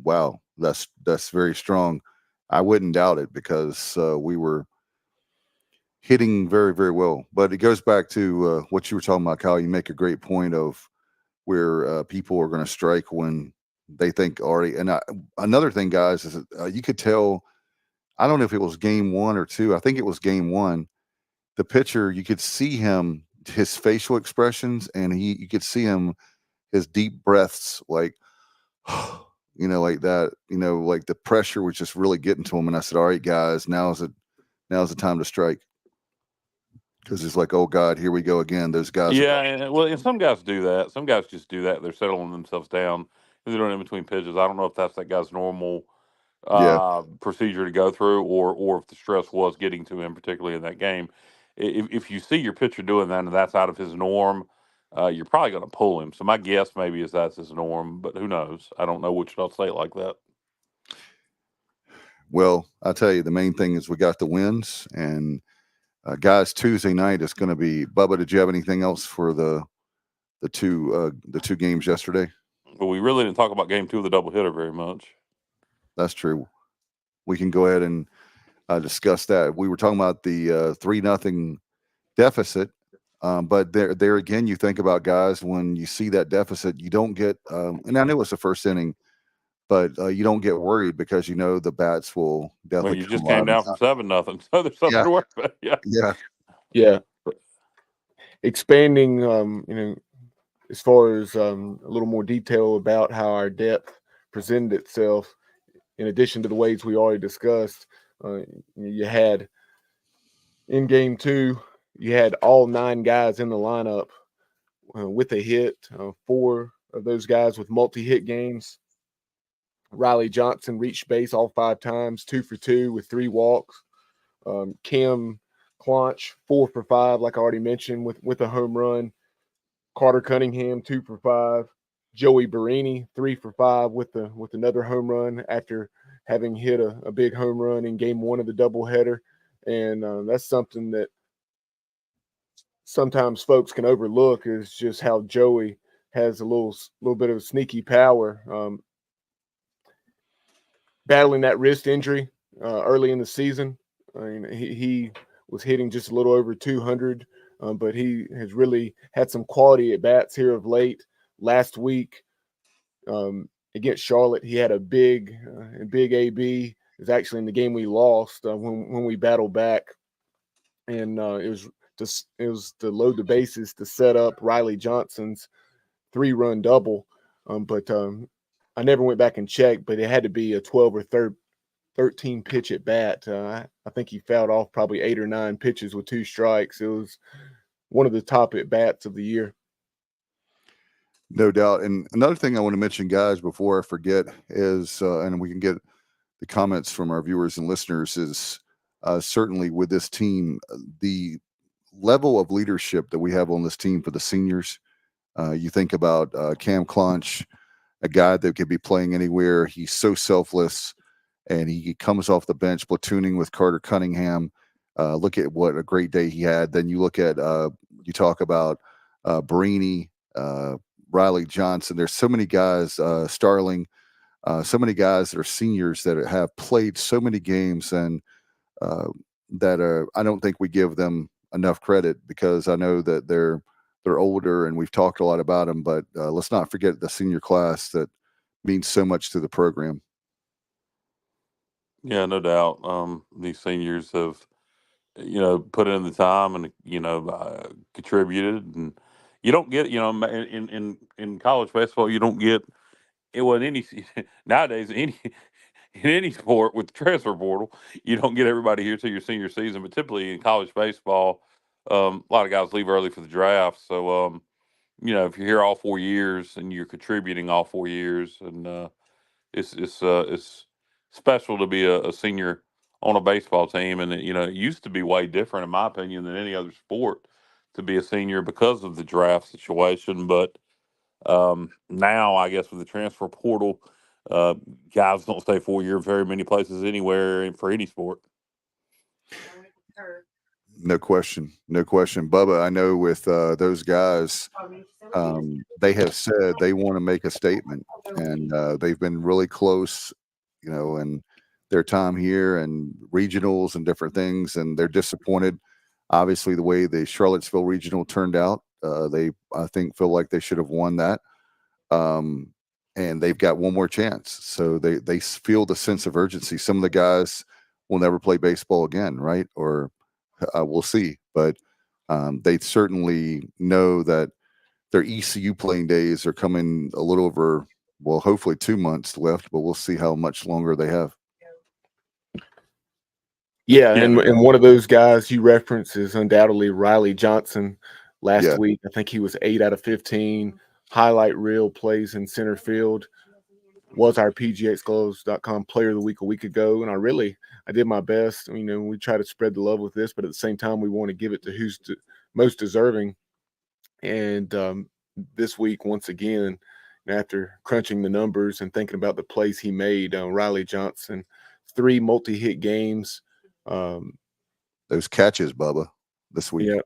wow, that's very strong. I wouldn't doubt it because we were hitting very, very well. But it goes back to what you were talking about, Kyle. You make a great point of where people are going to strike when they think already. And another thing, guys, is you could tell. I don't know if it was game 1 or 2. I think it was game 1. The pitcher, you could see him, his facial expressions, and you could see him, his deep breaths, like, like that, like the pressure was just really getting to him. And I said, all right, guys, now's the time to strike. Because it's like, oh God, here we go again. Those guys. Yeah. And some guys do that. Some guys just do that. They're settling themselves down. They're doing it in between pitches. I don't know if that's that guy's normal procedure to go through, or if the stress was getting to him, particularly in that game. If you see your pitcher doing that and that's out of his norm, you're probably going to pull him. So my guess maybe is that's his norm, but who knows? I don't know which I'll say it like that. Well, I'll tell you, the main thing is we got the wins, and guys, Tuesday night is going to be. Bubba, did you have anything else for the two games yesterday? Well, we really didn't talk about game 2 of the doubleheader very much. That's true. We can go ahead and discuss that. We were talking about the 3-0 deficit, but there again, you think about, guys, when you see that deficit, you don't get. And I know it's the first inning, but you don't get worried because the bats will definitely. Well, you just came down from 7-0, so there's something to worry about. Yeah. Expanding, as far as a little more detail about how our depth presented itself, in addition to the ways we already discussed, you had in game 2, you had all 9 guys in the lineup with a hit, 4 of those guys with multi-hit games. Riley Johnson reached base all 5 times, 2 for 2 with 3 walks. Cam Clonch, 4 for 5, like I already mentioned, with a home run. Carter Cunningham, 2 for 5. Joey Barini, 3 for 5 with another home run after having hit a big home run in game 1 of the doubleheader. And that's something that sometimes folks can overlook, is just how Joey has a little bit of sneaky power. Battling that wrist injury early in the season. I mean, he was hitting just a little over 200, but he has really had some quality at bats here of late. Last week against Charlotte, he had a big AB. It was actually in the game we lost when we battled back, and it was to load the bases to set up Riley Johnson's 3-run double. But I never went back and checked, but it had to be a 12 or 13 pitch at bat. I think he fouled off probably 8 or 9 pitches with 2 strikes. It was one of the top at bats of the year. No doubt. And another thing I want to mention, guys, before I forget, is, and we can get the comments from our viewers and listeners, is certainly with this team, the level of leadership that we have on this team for the seniors. You think about Cam Clonch, a guy that could be playing anywhere. He's so selfless, and he comes off the bench platooning with Carter Cunningham. Look at what a great day he had. Then you look at you talk about Barini, Riley Johnson. There's so many guys, Starling, so many guys that are seniors that have played so many games, and that I don't think we give them enough credit, because I know that they're older and we've talked a lot about them, but let's not forget the senior class that means so much to the program. Yeah, no doubt. These seniors have, put in the time and contributed, and you don't get, in college basketball, you don't get it was any nowadays in any sport with the transfer portal, you don't get everybody here till your senior season. But typically in college baseball, a lot of guys leave early for the draft. So if you're here all 4 years and you're contributing all 4 years, and it's special to be a senior on a baseball team. And it used to be way different, in my opinion, than any other sport to be a senior because of the draft situation. But now, I guess with the transfer portal, guys don't stay 4 years very many places anywhere for any sport. No question. Bubba, I know with those guys, they have said they want to make a statement, and they've been really close, in their time here and regionals and different things, and they're disappointed, obviously, the way the Charlottesville regional turned out. They, I think, feel like they should have won that, and they've got one more chance. So they feel the sense of urgency. Some of the guys will never play baseball again, right? Or we'll see, but they certainly know that their ECU playing days are coming a little over, well, hopefully 2 months left, but we'll see how much longer they have. Yeah, and one of those guys you reference is undoubtedly Riley Johnson. Last week, I think he was 8 out of 15 highlight reel plays in center field. Was our PGXGloves.com player of the week a week ago, and I did my best. We try to spread the love with this, but at the same time, we want to give it to who's most deserving. And this week, once again, after crunching the numbers and thinking about the plays he made, Riley Johnson, 3 multi-hit games. Those catches, Bubba, this week. Yeah,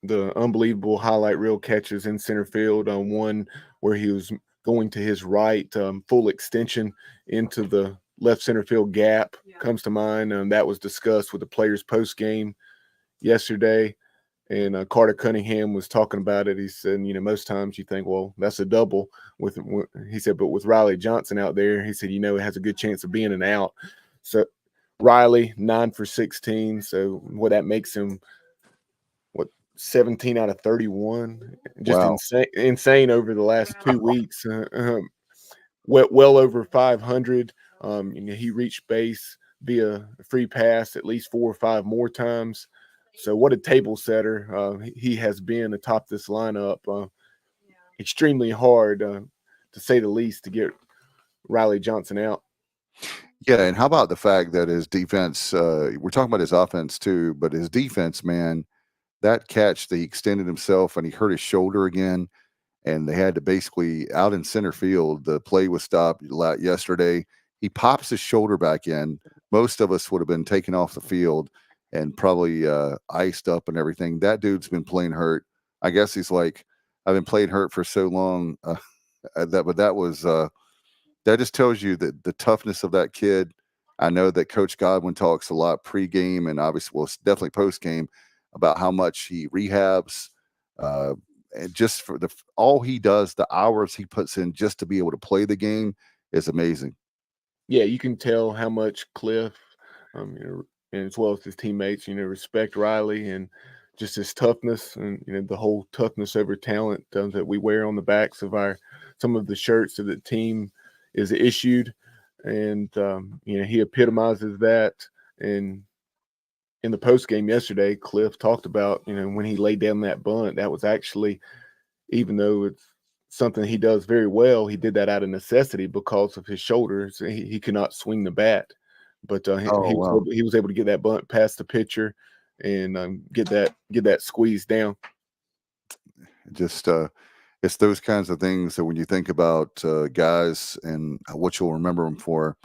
the unbelievable highlight reel catches in center field. One where he was going to his right, full extension into the left center field gap comes to mind. That was discussed with the players post game yesterday. And Carter Cunningham was talking about it. He said, most times you think, well, that's a double. He said, but with Riley Johnson out there, he said, it has a good chance of being an out. So Riley, 9 for 16. So that makes him 17 out of 31. Just wow. insane over the last 2 weeks. Well over 500. He reached base via free pass at least 4 or 5 more times. So what a table setter he has been atop this lineup. Extremely hard, to say the least, to get Riley Johnson out. Yeah, and how about the fact that his defense, we're talking about his offense too, but his defense, man, that catch that he extended himself and he hurt his shoulder again, and they had to basically out in center field. The play was stopped yesterday. He pops his shoulder back in. Most of us would have been taken off the field and probably iced up and everything. That dude's been playing hurt. I guess he's like, I've been playing hurt for so long. That just tells you that the toughness of that kid. I know that Coach Godwin talks a lot pregame and obviously, well, it's definitely postgame about how much he rehabs, and just for all he does, the hours he puts in just to be able to play the game is amazing. Yeah, you can tell how much Cliff, and as well as his teammates, respect Riley and just his toughness and the whole toughness over talent that we wear on the backs of some of the shirts that the team is issued, and he epitomizes that. And in the post game yesterday, Cliff talked about when he laid down that bunt, that was actually, even though it's something he does very well, he did that out of necessity because of his shoulders. He could not swing the bat, but he was able to get that bunt past the pitcher and get that squeeze down. Just it's those kinds of things that when you think about guys and what you'll remember them for,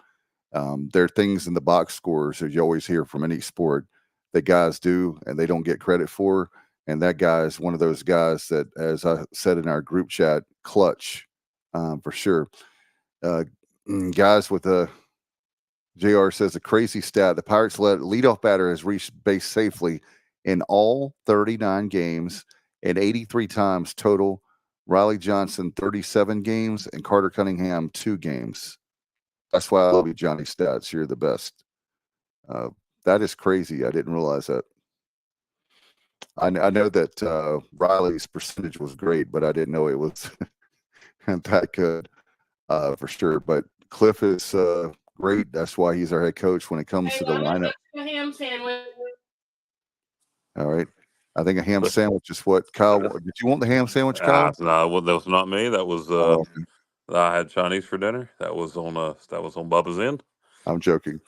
there are things in the box scores that you always hear from any sport that guys do and they don't get credit for. And that guy is one of those guys that, as I said in our group chat, clutch for sure. Guys with a JR says a crazy stat. The Pirates leadoff batter has reached base safely in all 39 games and 83 times total. Riley Johnson, 37 games, and Carter Cunningham, 2 games. That's why I love you, Johnny Stats. You're the best. That is crazy. I didn't realize that. I know that Riley's percentage was great, but I didn't know it was that good for sure. But Cliff is great. That's why he's our head coach when it comes to the lineup. A ham sandwich. All right. I think a ham sandwich is what Kyle. Did you want the ham sandwich, Kyle? No, that was not me. That was I had Chinese for dinner. That was on Bubba's end. I'm joking.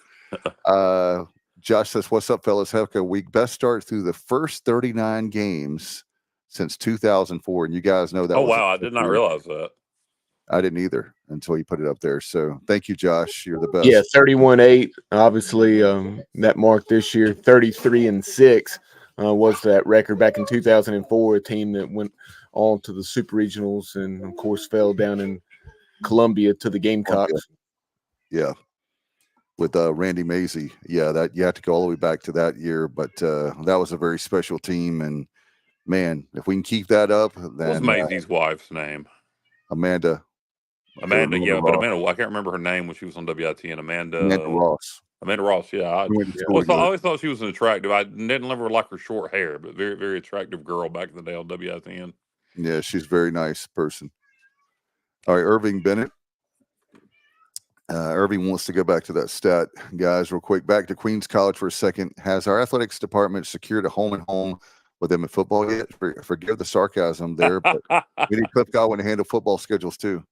Josh says, "What's up, fellas? Have a week. Best start through the first 39 games since 2004." And you guys know that. Oh wow, I did not realize that. I didn't either until you put it up there. So thank you, Josh. You're the best. Yeah, 31-8. Obviously, that mark this year, 33-6 was that record back in 2004. A team that went on to the Super Regionals and, of course, fell down in Columbia to the Gamecocks. Yeah, with Randy Mazie. Yeah, that you have to go all the way back to that year. But that was a very special team. And man, if we can keep that up, then what's Mazie's wife's name? Amanda. Amanda, yeah, but Amanda, I can't remember her name when she was on WIT. And Amanda Ross. Amanda Ross, yeah. I always thought she was an attractive. I didn't ever like her short hair, but very, very attractive girl back in the day on WITN. Yeah, she's a very nice person. All right, Irving Bennett. Irving wants to go back to that stat, guys, real quick. Back to Queens College for a second. Has our athletics department secured a home and home with them in football yet? Forgive the sarcasm there, but we need Cliff Godwin to handle football schedules too.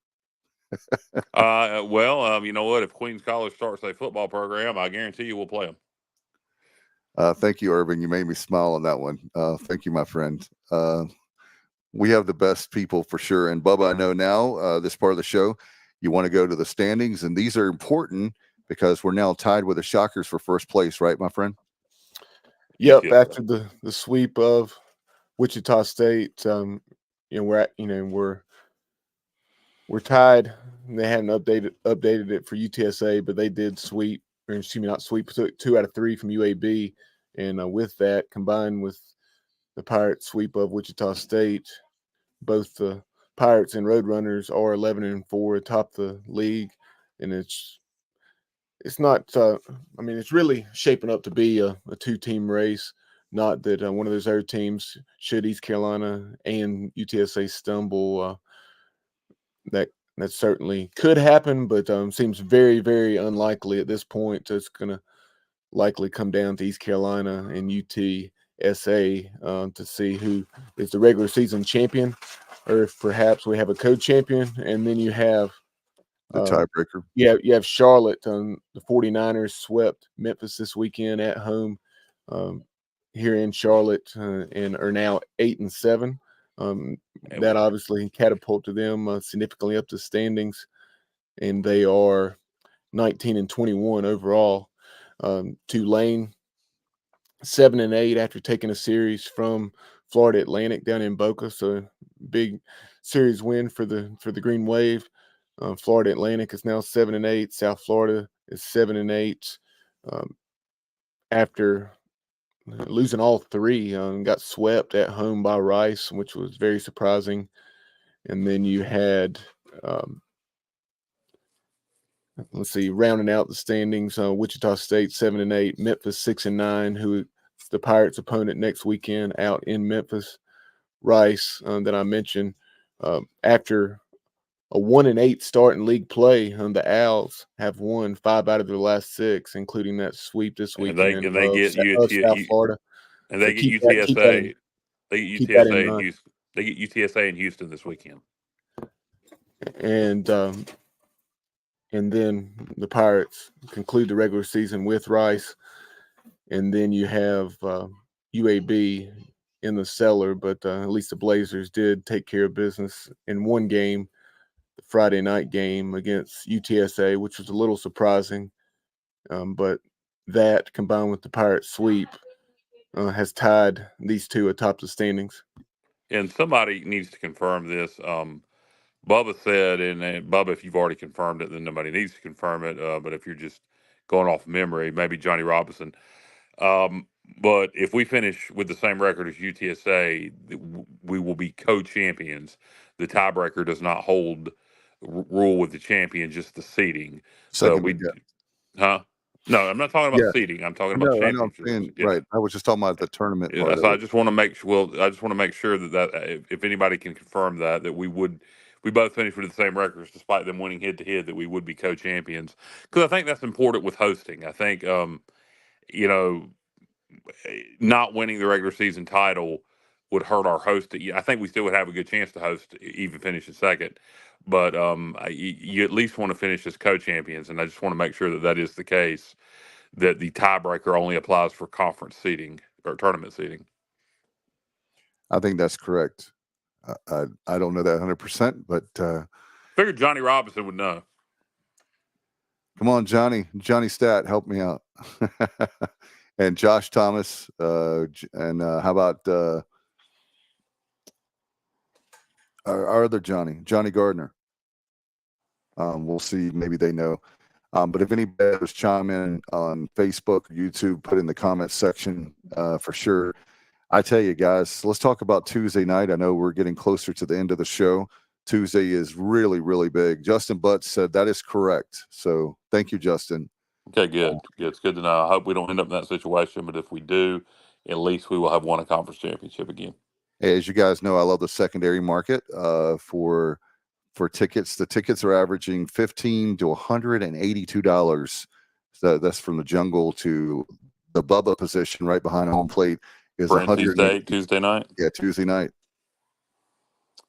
Well, you know what? If Queens College starts a football program, I guarantee you we'll play them. Thank you, Irving. You made me smile on that one. Thank you, my friend. We have the best people for sure. And Bubba, I know now this part of the show, you want to go to the standings, and these are important because we're now tied with the Shockers for first place, right, my friend? Yep. Yes, after the sweep of Wichita State, we're tied. They hadn't updated it for UTSA, but they did sweep, or excuse me, not sweep, 2 out of 3 from UAB. And with that, combined with the Pirates sweep of Wichita State, both the Pirates and Roadrunners are 11-4 atop the league. And it's not, it's really shaping up to be a 2-team race. Not that one of those other teams, should East Carolina and UTSA stumble, that certainly could happen, but seems very, very unlikely at this point. It's going to likely come down to East Carolina and UTSA to see who is the regular season champion, or if perhaps we have a co-champion, and then you have the tiebreaker. You have Charlotte. The 49ers swept Memphis this weekend at home here in Charlotte and are now 8-7. That obviously catapulted them significantly up the standings, and they are 19-21 overall. Tulane 7-8 after taking a series from Florida Atlantic down in Boca, so big series win for the Green Wave. Florida Atlantic is now 7-8. South Florida is 7-8 after losing all 3. Got swept at home by Rice, which was very surprising. And then you had, rounding out the standings, Wichita State 7-8, Memphis 6-9, who the Pirates' opponent next weekend out in Memphis. Rice, that I mentioned, after a 1-8 start in league play, the Owls have won 5 out of their last 6, including that sweep this weekend. And they get South Florida, and they get UTSA. They get UTSA in Houston this weekend. And then the Pirates conclude the regular season with Rice, and then you have UAB in the cellar, but at least the Blazers did take care of business in one game, the Friday night game against UTSA, which was a little surprising. But that combined with the Pirates sweep has tied these two atop the standings. And somebody needs to confirm this. Bubba said, and Bubba, if you've already confirmed it, then nobody needs to confirm it. But if you're just going off memory, maybe Johnny Robinson. But if we finish with the same record as UTSA, we will be co-champions. The tiebreaker does not hold rule with the champion, just the seeding. So huh? No, I'm not talking about seeding. I'm talking about No, I know. I'm championships. saying, right. I was just talking about the tournament Yeah, part so of I it. just want to make sure. Well, I just want to make sure that if anybody can confirm that we both finished with the same records, despite them winning head to head, that we would be co-champions. Because I think that's important with hosting. I think you know, not winning the regular season title would hurt our host. I think we still would have a good chance to host, even finish in second. But you at least want to finish as co-champions, and I just want to make sure that is the case. That the tiebreaker only applies for conference seating or tournament seating. I think that's correct. I don't know that 100%, but Figured Johnny Robinson would know. Come on, Johnny Stat, help me out. And Josh Thomas, and how about our other Johnny Gardner? We'll see. Maybe they know. But if anybody was chime in on Facebook, YouTube, put in the comments section for sure. I tell you guys, let's talk about Tuesday night. I know we're getting closer to the end of the show. Tuesday is really, really big. Justin Butts said that is correct. So thank you, Justin. Okay, good. It's good to know. I hope we don't end up in that situation, but if we do, at least we will have won a conference championship again. Hey, as you guys know, I love the secondary market for tickets. The tickets are averaging $15 to $182. So that's from the jungle to the Bubba position right behind home plate is for NC State Tuesday night. Yeah, Tuesday night.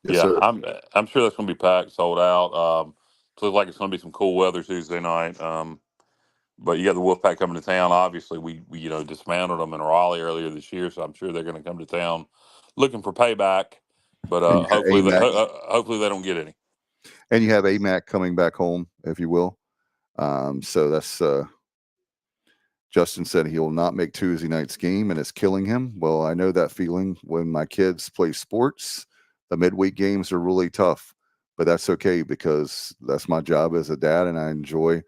Yes, yeah, sir. I'm sure that's going to be packed, sold out. It looks like it's going to be some cool weather Tuesday night. But you got the Wolfpack coming to town. Obviously, we dismantled them in Raleigh earlier this year, so I'm sure they're going to come to town looking for payback. But hopefully they don't get any. And you have AMAC coming back home, if you will. So that's Justin said he will not make Tuesday night's game, and it's killing him. Well, I know that feeling when my kids play sports. The midweek games are really tough, but that's okay because that's my job as a dad, and I enjoy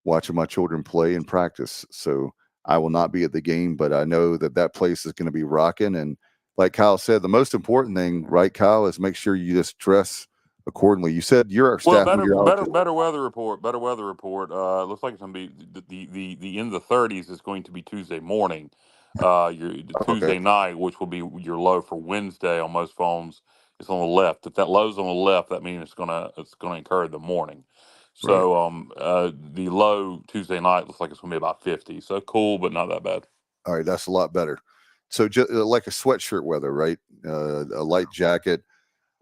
watching my children play and practice. So I will not be at the game, but I know that place is going to be rocking. And like Kyle said, the most important thing, right, Kyle, is make sure you just dress accordingly. You said you're our staff. Better weather report. Looks like it's going to be the in the 30s is going to be Tuesday morning. Tuesday night, which will be your low for Wednesday on most phones, is on the left. If that low's on the left, that means it's gonna incur the morning. So the low Tuesday night looks like it's gonna be about 50. So cool, but not that bad. All right, that's a lot better. So just like a sweatshirt weather, right? A light jacket.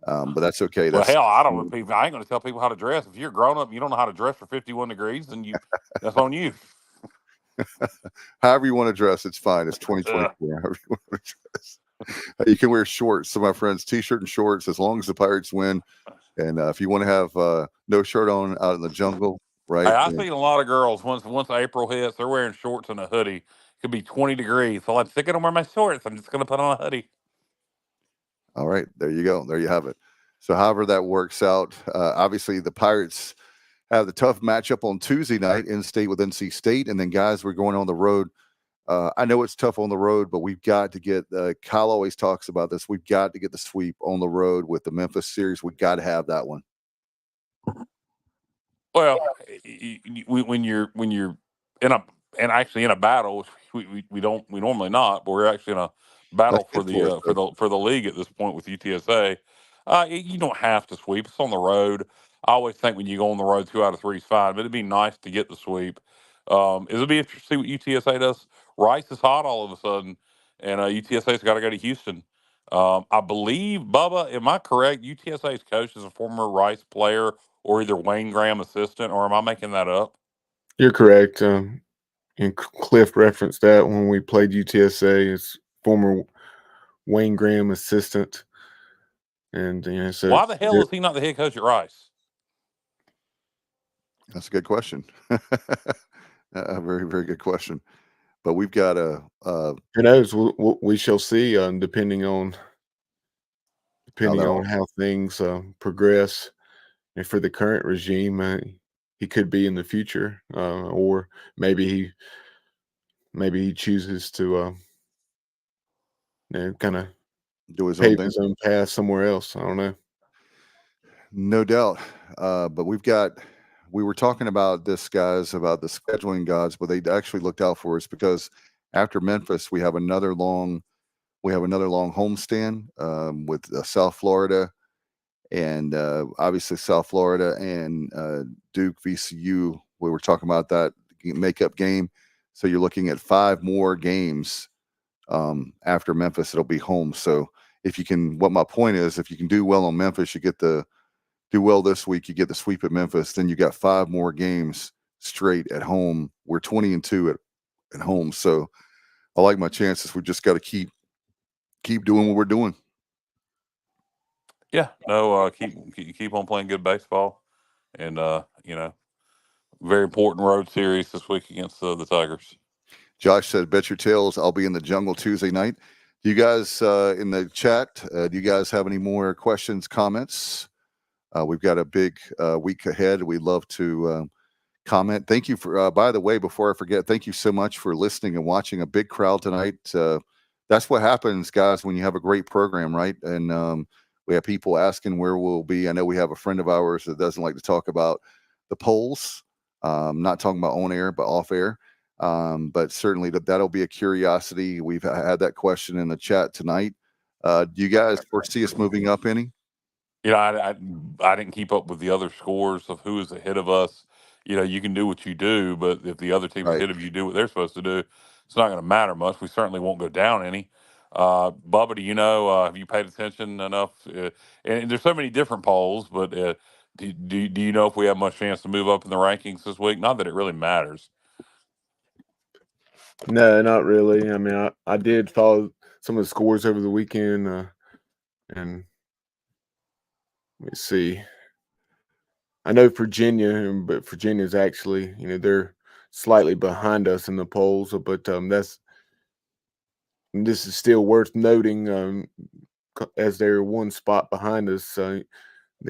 But that's okay. Well, hell, I ain't going to tell people how to dress. If you're grown up and you don't know how to dress for 51 degrees, then that's on you. However you want to dress, it's fine. It's 2024. However you want to dress. You can wear shorts. So my friends, t-shirt and shorts, as long as the Pirates win. And if you want to have no shirt on out in the jungle, right? Hey, I've seen a lot of girls once April hits, they're wearing shorts and a hoodie. It could be 20 degrees. So I'm sick of wearing my shorts. I'm just going to put on a hoodie. All right, there you go. There you have it. So however that works out, obviously the Pirates have the tough matchup on Tuesday night in state with NC State. And then guys, we're going on the road. I know it's tough on the road, but we've got to get, Kyle always talks about this. We've got to get the sweep on the road with the Memphis series. We've got to have that one. Well, when you're in a battle, we normally not, but we're actually in a battle for the league at this point with UTSA. You don't have to sweep. It's on the road. I always think when you go on the road, 2 out of 3 is fine, but it'd be nice to get the sweep. It'll be interesting to see what UTSA does. Rice is hot all of a sudden, and UTSA's got to go to Houston. I believe, Bubba, am I correct? UTSA's coach is a former Rice player or either Wayne Graham assistant, or am I making that up? You're correct. And Cliff referenced that when we played UTSA. It's former Wayne Graham assistant. And so why the hell is he not the head coach at Rice? That's a good question. A very, very good question. But we've got who knows? We shall see. Depending on how things progress, and for the current regime, he could be in the future, or maybe he chooses to kind of do his pave own his thing. own path somewhere else. I don't know. No doubt. But we were talking about this, guys, about the scheduling gods, but they actually looked out for us because after Memphis, we have another long homestand with South Florida, and obviously South Florida and Duke VCU. We were talking about that makeup game. So you're looking at 5 more games after Memphis. It'll be home. So if you can, what my point is, if you can do well on Memphis, you get do well this week, you get the sweep at Memphis, then you got 5 more games straight at home. We're 20-2 at home. So I like my chances. We just got to keep doing what we're doing. Yeah, no, keep on playing good baseball, and very important road series this week against the Tigers. Josh said, bet your tails I'll be in the jungle Tuesday night. Do you guys in the chat, do you guys have any more questions, comments? We've got a big week ahead. We'd love to comment. Thank you for, by the way, before I forget, thank you so much for listening and watching. A big crowd tonight. That's what happens, guys, when you have a great program, right? And we have people asking where we'll be. I know we have a friend of ours that doesn't like to talk about the polls. Not talking about on air, but off air. But certainly that'll be a curiosity. We've had that question in the chat tonight. Do you guys foresee us moving up any? I didn't keep up with the other scores of who is ahead of us. You can do what you do, but if the other teams Right. ahead of you do what they're supposed to do, it's not going to matter much. We certainly won't go down any. Bubba, do you know? Have you paid attention enough? And there's so many different polls, but do you know if we have much chance to move up in the rankings this week? Not that it really matters. No, not really. I mean, I did follow some of the scores over the weekend, and let me see. I know Virginia, but Virginia's actually, they're slightly behind us in the polls, but this is still worth noting, as they're one spot behind us. The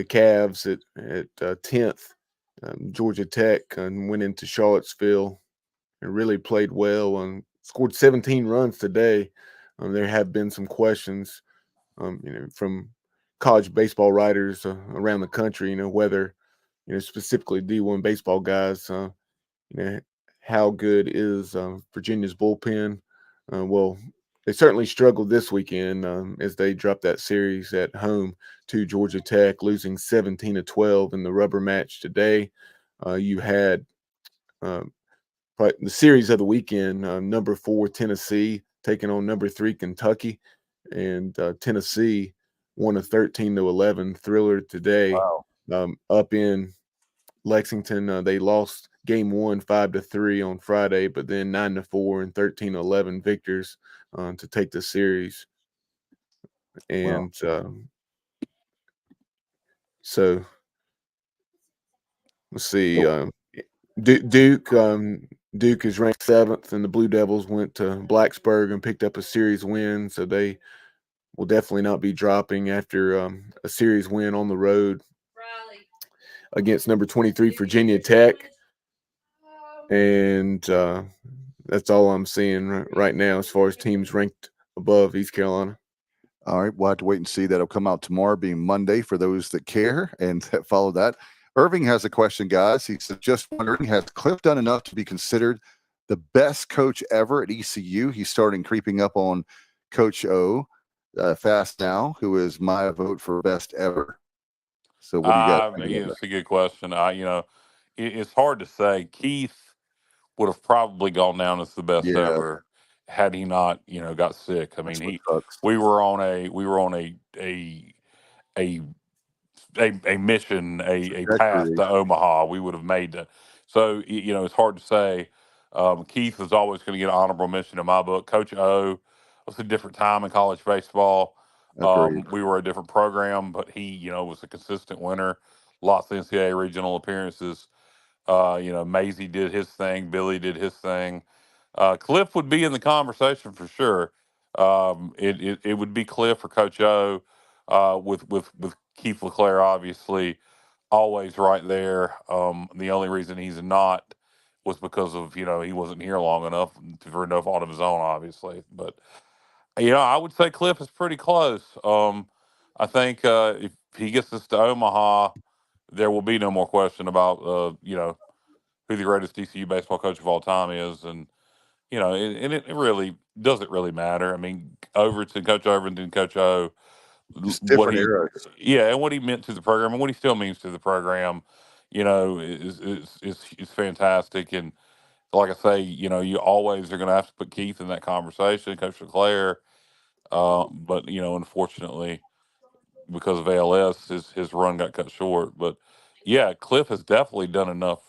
Cavs at 10th, Georgia Tech, went into Charlottesville and really played well and scored 17 runs today. There have been some questions, from college baseball writers around the country, whether, specifically D1 baseball guys, how good is Virginia's bullpen? Well, they certainly struggled this weekend as they dropped that series at home to Georgia Tech, losing 17-12 in the rubber match today. You had the series of the weekend, number 4 Tennessee taking on number 3 Kentucky, and Tennessee won a 13-11 thriller today. Wow. Up in Lexington, they lost game 1 5-3 on Friday, but then 9-4 and 13-11 victors to take the series. And so let's see. Duke is ranked 7th, and the Blue Devils went to Blacksburg and picked up a series win, so they will definitely not be dropping after a series win on the road against number 23 Virginia Tech. And that's all I'm seeing right now as far as teams ranked above East Carolina. All right, we'll have to wait and see. That'll come out tomorrow, being Monday, for those that care and that follow that. Irving has a question, guys. He said, just wondering, has Cliff done enough to be considered the best coach ever at ECU? He's starting creeping up on Coach O fast now, who is my vote for best ever. So what do you got? It's a good question. It's hard to say. Keith would have probably gone down as the best ever had he not, got sick. I mean, we were on a mission, a path to Omaha. We would have made it. So, it's hard to say. Keith is always going to get an honorable mention in my book. Coach O, was a different time in college baseball. Agreed. We were a different program, but he, was a consistent winner. Lots of NCAA regional appearances. Maisie did his thing. Billy did his thing. Cliff would be in the conversation for sure. It would be Cliff or Coach O, with Keith LeClaire obviously always right there. The only reason he's not was because of he wasn't here long enough for no fault of his own, obviously. But I would say Cliff is pretty close. I think if he gets us to Omaha, there will be no more question about who the greatest ECU baseball coach of all time is, and it really doesn't really matter. I mean, Overton, Coach Overton, Coach O, Just what different he, eras. yeah, and what he meant to the program, and what he still means to the program, is fantastic. And like I say, you always are going to have to put Keith in that conversation, Coach LeClaire. But unfortunately, because of ALS, his run got cut short. But yeah, Cliff has definitely done enough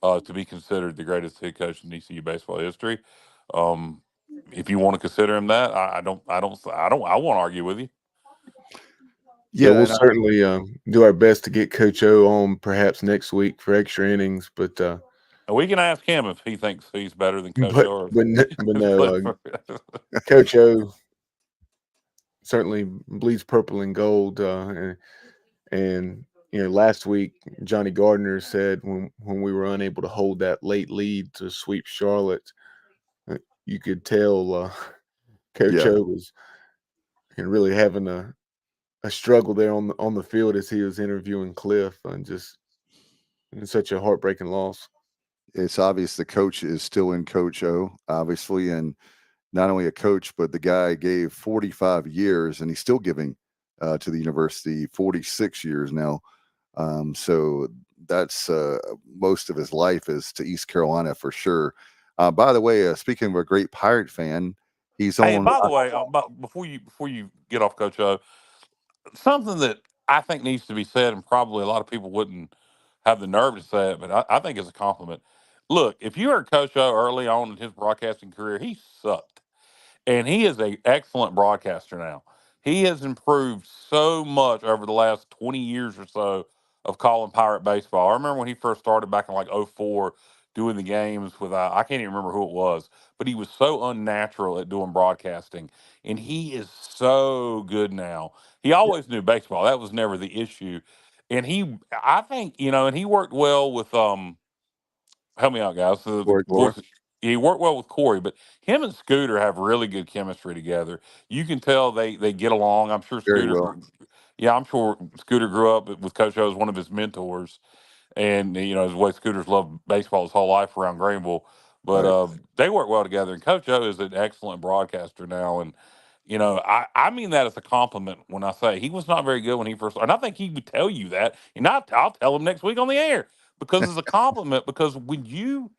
to be considered the greatest head coach in ECU baseball history. Um, if you want to consider him that, I won't argue with you. Yeah, Yeah, we'll and certainly do our best to get Coach O on perhaps next week for extra innings. But And we can ask him if he thinks he's better than Coach O. Or but no, Cliff. Coach O certainly bleeds purple and gold. And last week Johnny Gardner said when we were unable to hold that late lead to sweep Charlotte, you could tell Coach yeah, O was really having a struggle there on the field as he was interviewing Cliff, and just such a heartbreaking loss. it's obvious the coach is still in Coach O, obviously, and not only a coach, but the guy gave 45 years, and he's still giving to the university 46 years now. So that's most of his life is to East Carolina for sure. By the way, speaking of a great Pirate fan, he's Hey, and on. by the way, before you get off Coach O, something that I think needs to be said, and probably a lot of people wouldn't have the nerve to say it, but I think it's a compliment. Look, if you heard Coach O early on in his broadcasting career, he sucked. And he is an excellent broadcaster now. He has improved so much over the last 20 years or so of calling Pirate baseball. I remember when he first started back in like '04 doing the games with, I can't even remember who it was, but he was so unnatural at doing broadcasting. And he is so good now. He always knew baseball. That was never the issue. And I think, and he worked well with, help me out, guys. The Corey Glover. voice. He worked well with Corey, but him and Scooter have really good chemistry together. You can tell they get along. I'm sure Very well. Yeah, I'm sure Scooter grew up with Coach O as one of his mentors, and his way Scooter's loved baseball his whole life around Greenville. But Right. they work well together, and Coach O is an excellent broadcaster now. And I mean that as a compliment when I say he was not very good when he first started. And I think he would tell you that, and I'll tell him next week on the air because it's a compliment. Because when you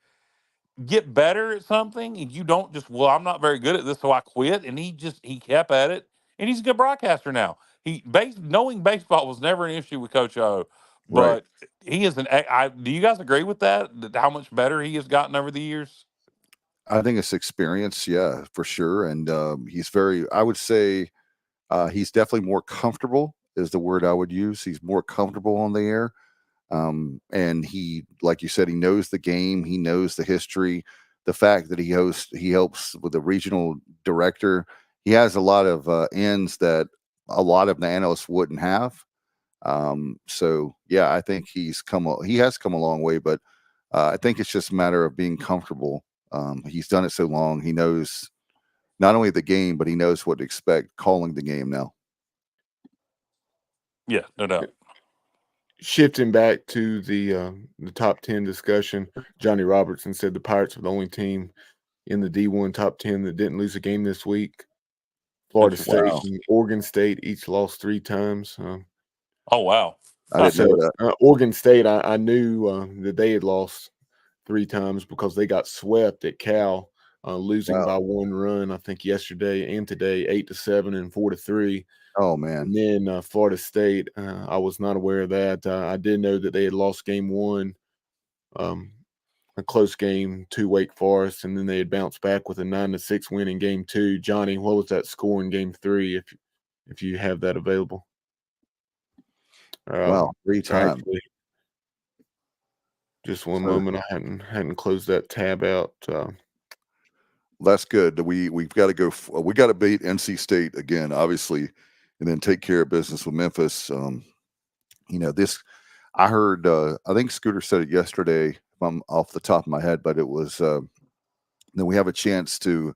get better at something and you don't just, well, I'm not very good at this, so I quit, and he kept at it, and he's a good broadcaster now. Knowing baseball was never an issue with Coach O, Right. but he is do you guys agree with that how much better he has gotten over the years? I think it's experience, yeah, for sure. And he's very, I would say, he's definitely more comfortable, is the word I would use. He's more comfortable on the air. And he, like you said, he knows the game, he knows the history, the fact that he helps with the regional director. He has a lot of ends that a lot of the analysts wouldn't have. So yeah, I think he has come a long way, but I think it's just a matter of being comfortable. He's done it so long. He knows not only the game, but he knows what to expect calling the game now. Yeah, no doubt. Shifting back to the top 10 discussion, Johnny Robertson said the Pirates were the only team in the D1 top 10 that didn't lose a game this week. Florida Interesting. State Wow. and Oregon State each lost 3 times. Oh wow. I didn't know that. Oregon State, I knew that they had lost 3 times because they got swept at Cal, losing Wow. by 1 run, I think yesterday and today, 8-7 and 4-3. Oh man. And then Florida State, I was not aware of that. I did know that they had lost game 1 a close game to Wake Forest, and then they had bounced back with a 9-6 win in Game 2. Johnny, what was that score in Game 3? If you have that available. Wow, 3 times. Actually, just one moment. I hadn't closed that tab out. That's good. We've got to go. We got to beat NC State again, obviously, and then take care of business with Memphis. This. I heard. I think Scooter said it yesterday. If I'm off the top of my head, but it was. Then we have a chance to.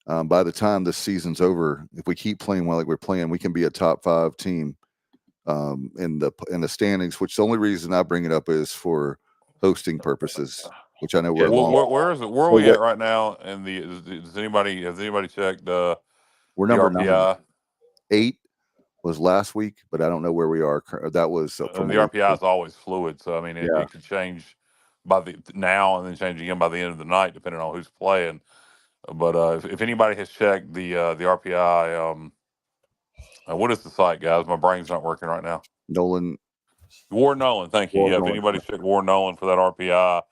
By the time this season's over, if we keep playing well like we're playing, we can be a top 5 team in the standings. Which the only reason I bring it up is for hosting purposes. Which I know we're where is it? Where are we at right now? And has anybody checked we're number RPI? 9. 8 was last week, but I don't know where we are. That was from the RPI is always fluid, so I mean it could change by now and then change again by the end of the night, depending on who's playing. But if anybody has checked the RPI, what is the site, guys? My brain's not working right now. War Nolan, thank you. If anybody's checked War Nolan for that RPI.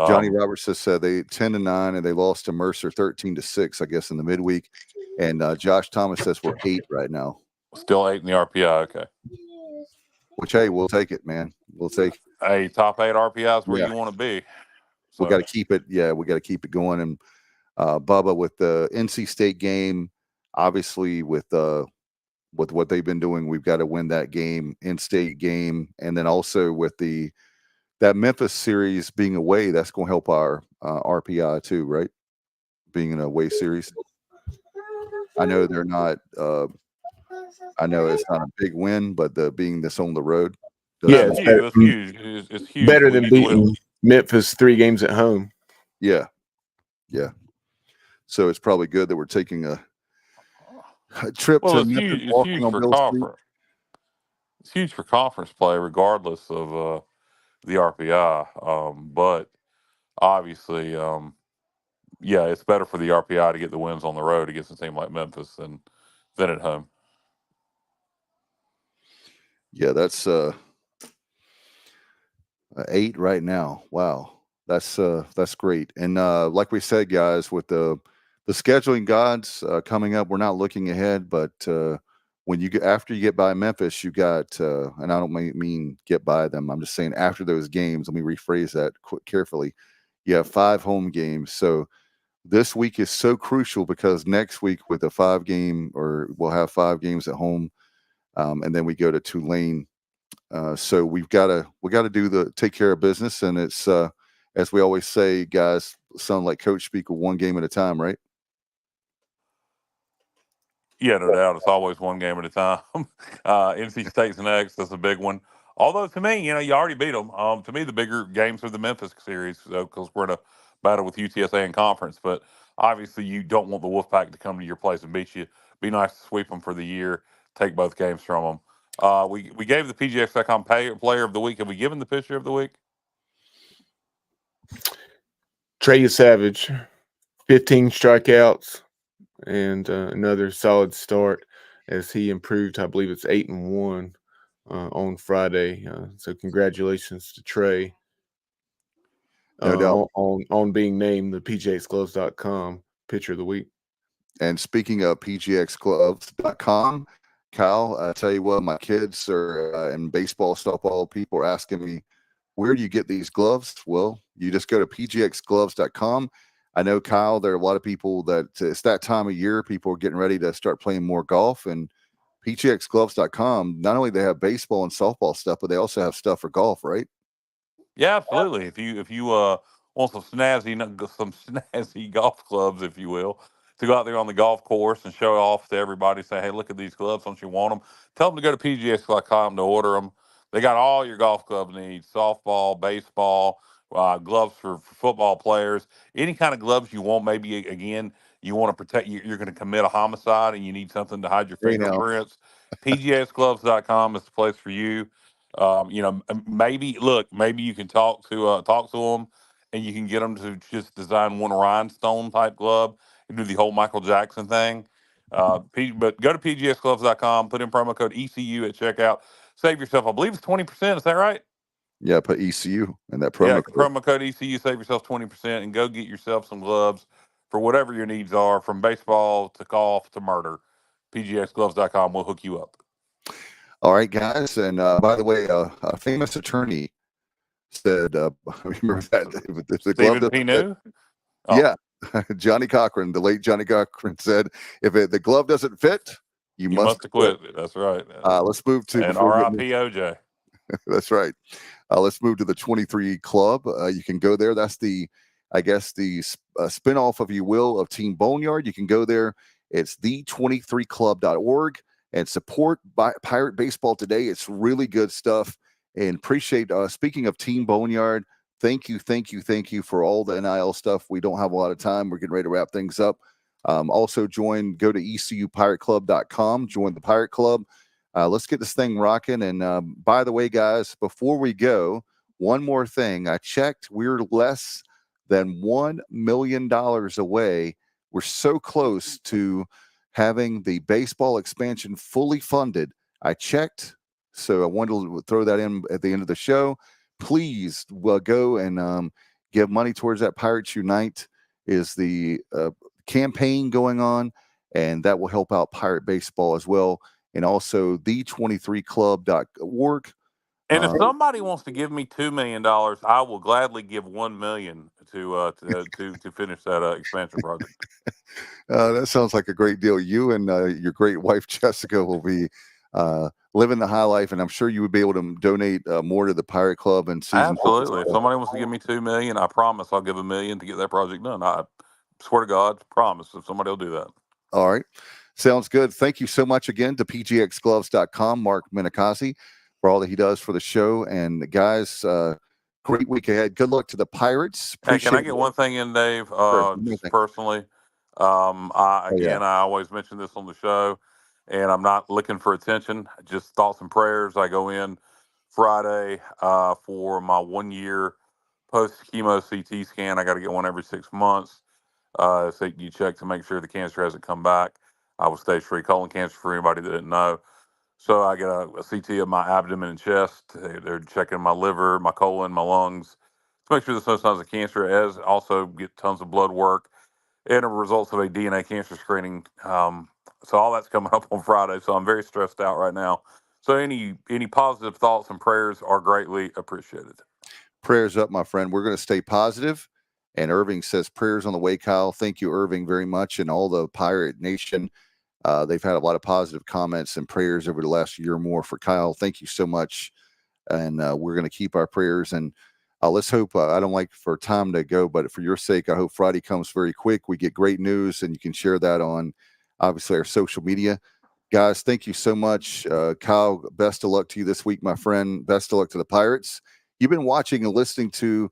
Johnny Roberts has said they 10-9 and they lost to Mercer 13-6, I guess, in the midweek. And Josh Thomas says we're 8 right now. Still 8 in the RPI, okay. Which, hey, we'll take it, man. We'll take a top 8 RPI is where you want to be. So. We got to keep it. Yeah, we got to keep it going. And Bubba, with the NC State game, obviously with what they've been doing, we've got to win that game, in-state game, and then also with that Memphis series being away, that's going to help our RPI too, right? Being an away series. I know they're not. I know it's not a big win, but being this on the road. It's huge. It's huge. Better than beating Memphis 3 games at home. Yeah. So it's probably good that we're taking a trip to Memphis. It's huge for conference. It's huge for conference play, regardless of the RPI. But obviously, it's better for the RPI to get the wins on the road against a team like Memphis than at home. Yeah, that's 8 right now. Wow, that's great. And like we said, guys, with the scheduling gods coming up, we're not looking ahead, but when after you get by Memphis, you got and I don't mean get by them. I'm just saying after those games. Let me rephrase that carefully. You have 5 home games, so this week is so crucial because next week with a 5-game, or we'll have 5 games at home. And then we go to Tulane. So we got to take care of business. And it's, as we always say, guys, sound like coach speak of 1 game at a time, right? Yeah, no doubt. It's always 1 game at a time. NC State's next. That's a big one. Although to me, you already beat them. To me, the bigger games are the Memphis series, because we're in a battle with UTSA in conference. But obviously, you don't want the Wolfpack to come to your place and beat you. Be nice to sweep them for the year. Take both games from them. We gave the PGX.com player of the week. Have we given the pitcher of the week? Trey Yesavage, 15 strikeouts and another solid start as he improved. I believe it's 8-1 on Friday. So congratulations to Trey no doubt. on being named the PGXGloves.com pitcher of the week. And speaking of PGXGloves.com, Kyle, I tell you what, my kids are in baseball, softball. People are asking me, where do you get these gloves? Well, you just go to PGXGloves.com. I know, Kyle, there are a lot of people that it's that time of year. People are getting ready to start playing more golf, and PGXGloves.com, not only they have baseball and softball stuff, but they also have stuff for golf, right? Yeah, absolutely. If you want some snazzy golf clubs, if you will, to go out there on the golf course and show off to everybody, say, hey, look at these gloves. Don't you want them? Tell them to go to PGX.com to order them. They got all your golf club needs: softball, baseball, gloves for football players, any kind of gloves you want. Maybe, again, you want to protect, you're going to commit a homicide and you need something to hide your fingerprints. PGXgloves.com is the place for you. Maybe you can talk to them, and you can get them to just design one rhinestone type glove and do the whole Michael Jackson thing. But go to PGXgloves.com, put in promo code ECU at checkout, save yourself, I believe it's 20%. Is that right? Yeah, put ECU in that promo code. Promo code ECU, save yourself 20%, and go get yourself some gloves for whatever your needs are, from baseball to golf to murder. PGXgloves.com will hook you up. All right, guys. And by the way, a famous attorney said, remember that? If the glove Stephen doesn't Pinu? fit, yeah, Johnny Cochran, the late Johnny Cochran said, if the glove doesn't fit, you must quit. That's right. Let's move to and R.I.P. OJ. That's right. Let's move to the 23 Club. You can go there. That's the spinoff, if you will, of Team Boneyard. You can go there. It's the23club.org and support Pirate Baseball today. It's really good stuff. And appreciate, speaking of Team Boneyard, thank you for all the NIL stuff. We don't have a lot of time. We're getting ready to wrap things up. Also go to ecupirateclub.com, join the Pirate Club. Let's get this thing rocking. And by the way, guys, before we go, one more thing. I checked. We're less than $1 million away. We're so close to having the baseball expansion fully funded. I checked, so I wanted to throw that in at the end of the show. Please go and give money towards that. Pirates Unite is the campaign going on, and that will help out Pirate Baseball as well. And also the23club.org. And if somebody wants to give me $2 million, I will gladly give $1 million to finish that expansion project. That sounds like a great deal. You and your great wife Jessica will be living the high life, and I'm sure you would be able to donate more to the Pirate Club and season. Absolutely. If somebody wants to give me $2 million, I promise I'll give $1 million to get that project done. I swear to God, promise. If somebody will do that. All right, sounds good. Thank you so much again to pgxgloves.com, Mark Minikasi, for all that he does for the show. And guys, great week ahead. Good luck to the Pirates. Hey, can I get one thing in, Dave? Just personally, I always mention this on the show, and I'm not looking for attention. Just thoughts and prayers. I go in Friday for my 1 year post chemo CT scan. I got to get one every 6 months. So you check to make sure the cancer hasn't come back. I was stage 3 colon cancer, for anybody that didn't know. So I get a CT of my abdomen and chest. They're checking my liver, my colon, my lungs to make sure there's no signs of cancer, as also get tons of blood work and the results of a DNA cancer screening. So all that's coming up on Friday. So I'm very stressed out right now. So any positive thoughts and prayers are greatly appreciated. Prayers up, my friend. We're going to stay positive. And Irving says prayers on the way, Kyle. Thank you, Irving, very much. And all the Pirate Nation. They've had a lot of positive comments and prayers over the last year or more for Kyle. Thank you so much. And we're going to keep our prayers. And let's hope, I don't like for time to go, but for your sake, I hope Friday comes very quick. We get great news, and you can share that on, obviously, our social media. Guys, thank you so much. Kyle, best of luck to you this week, my friend. Best of luck to the Pirates. You've been watching and listening to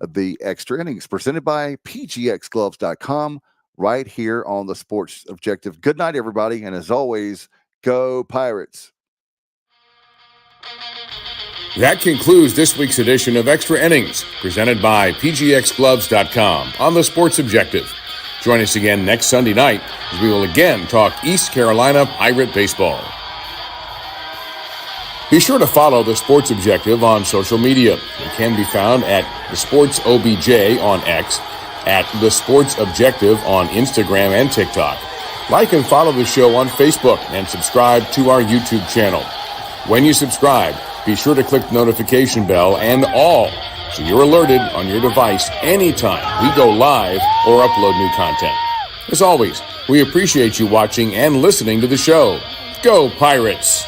the Extra Innings presented by pgxgloves.com. Right here on the Sports Objective. Good night, everybody. And as always, go Pirates. That concludes this week's edition of Extra Innings, presented by pgxgloves.com on the Sports Objective. Join us again next Sunday night as we will again talk East Carolina Pirate Baseball. Be sure to follow the Sports Objective on social media. It can be found at the Sports OBJ on X, at The Sports Objective on Instagram and TikTok. Like and follow the show on Facebook and subscribe to our YouTube channel. When you subscribe, be sure to click the notification bell and all so you're alerted on your device anytime we go live or upload new content. As always, we appreciate you watching and listening to the show. Go Pirates!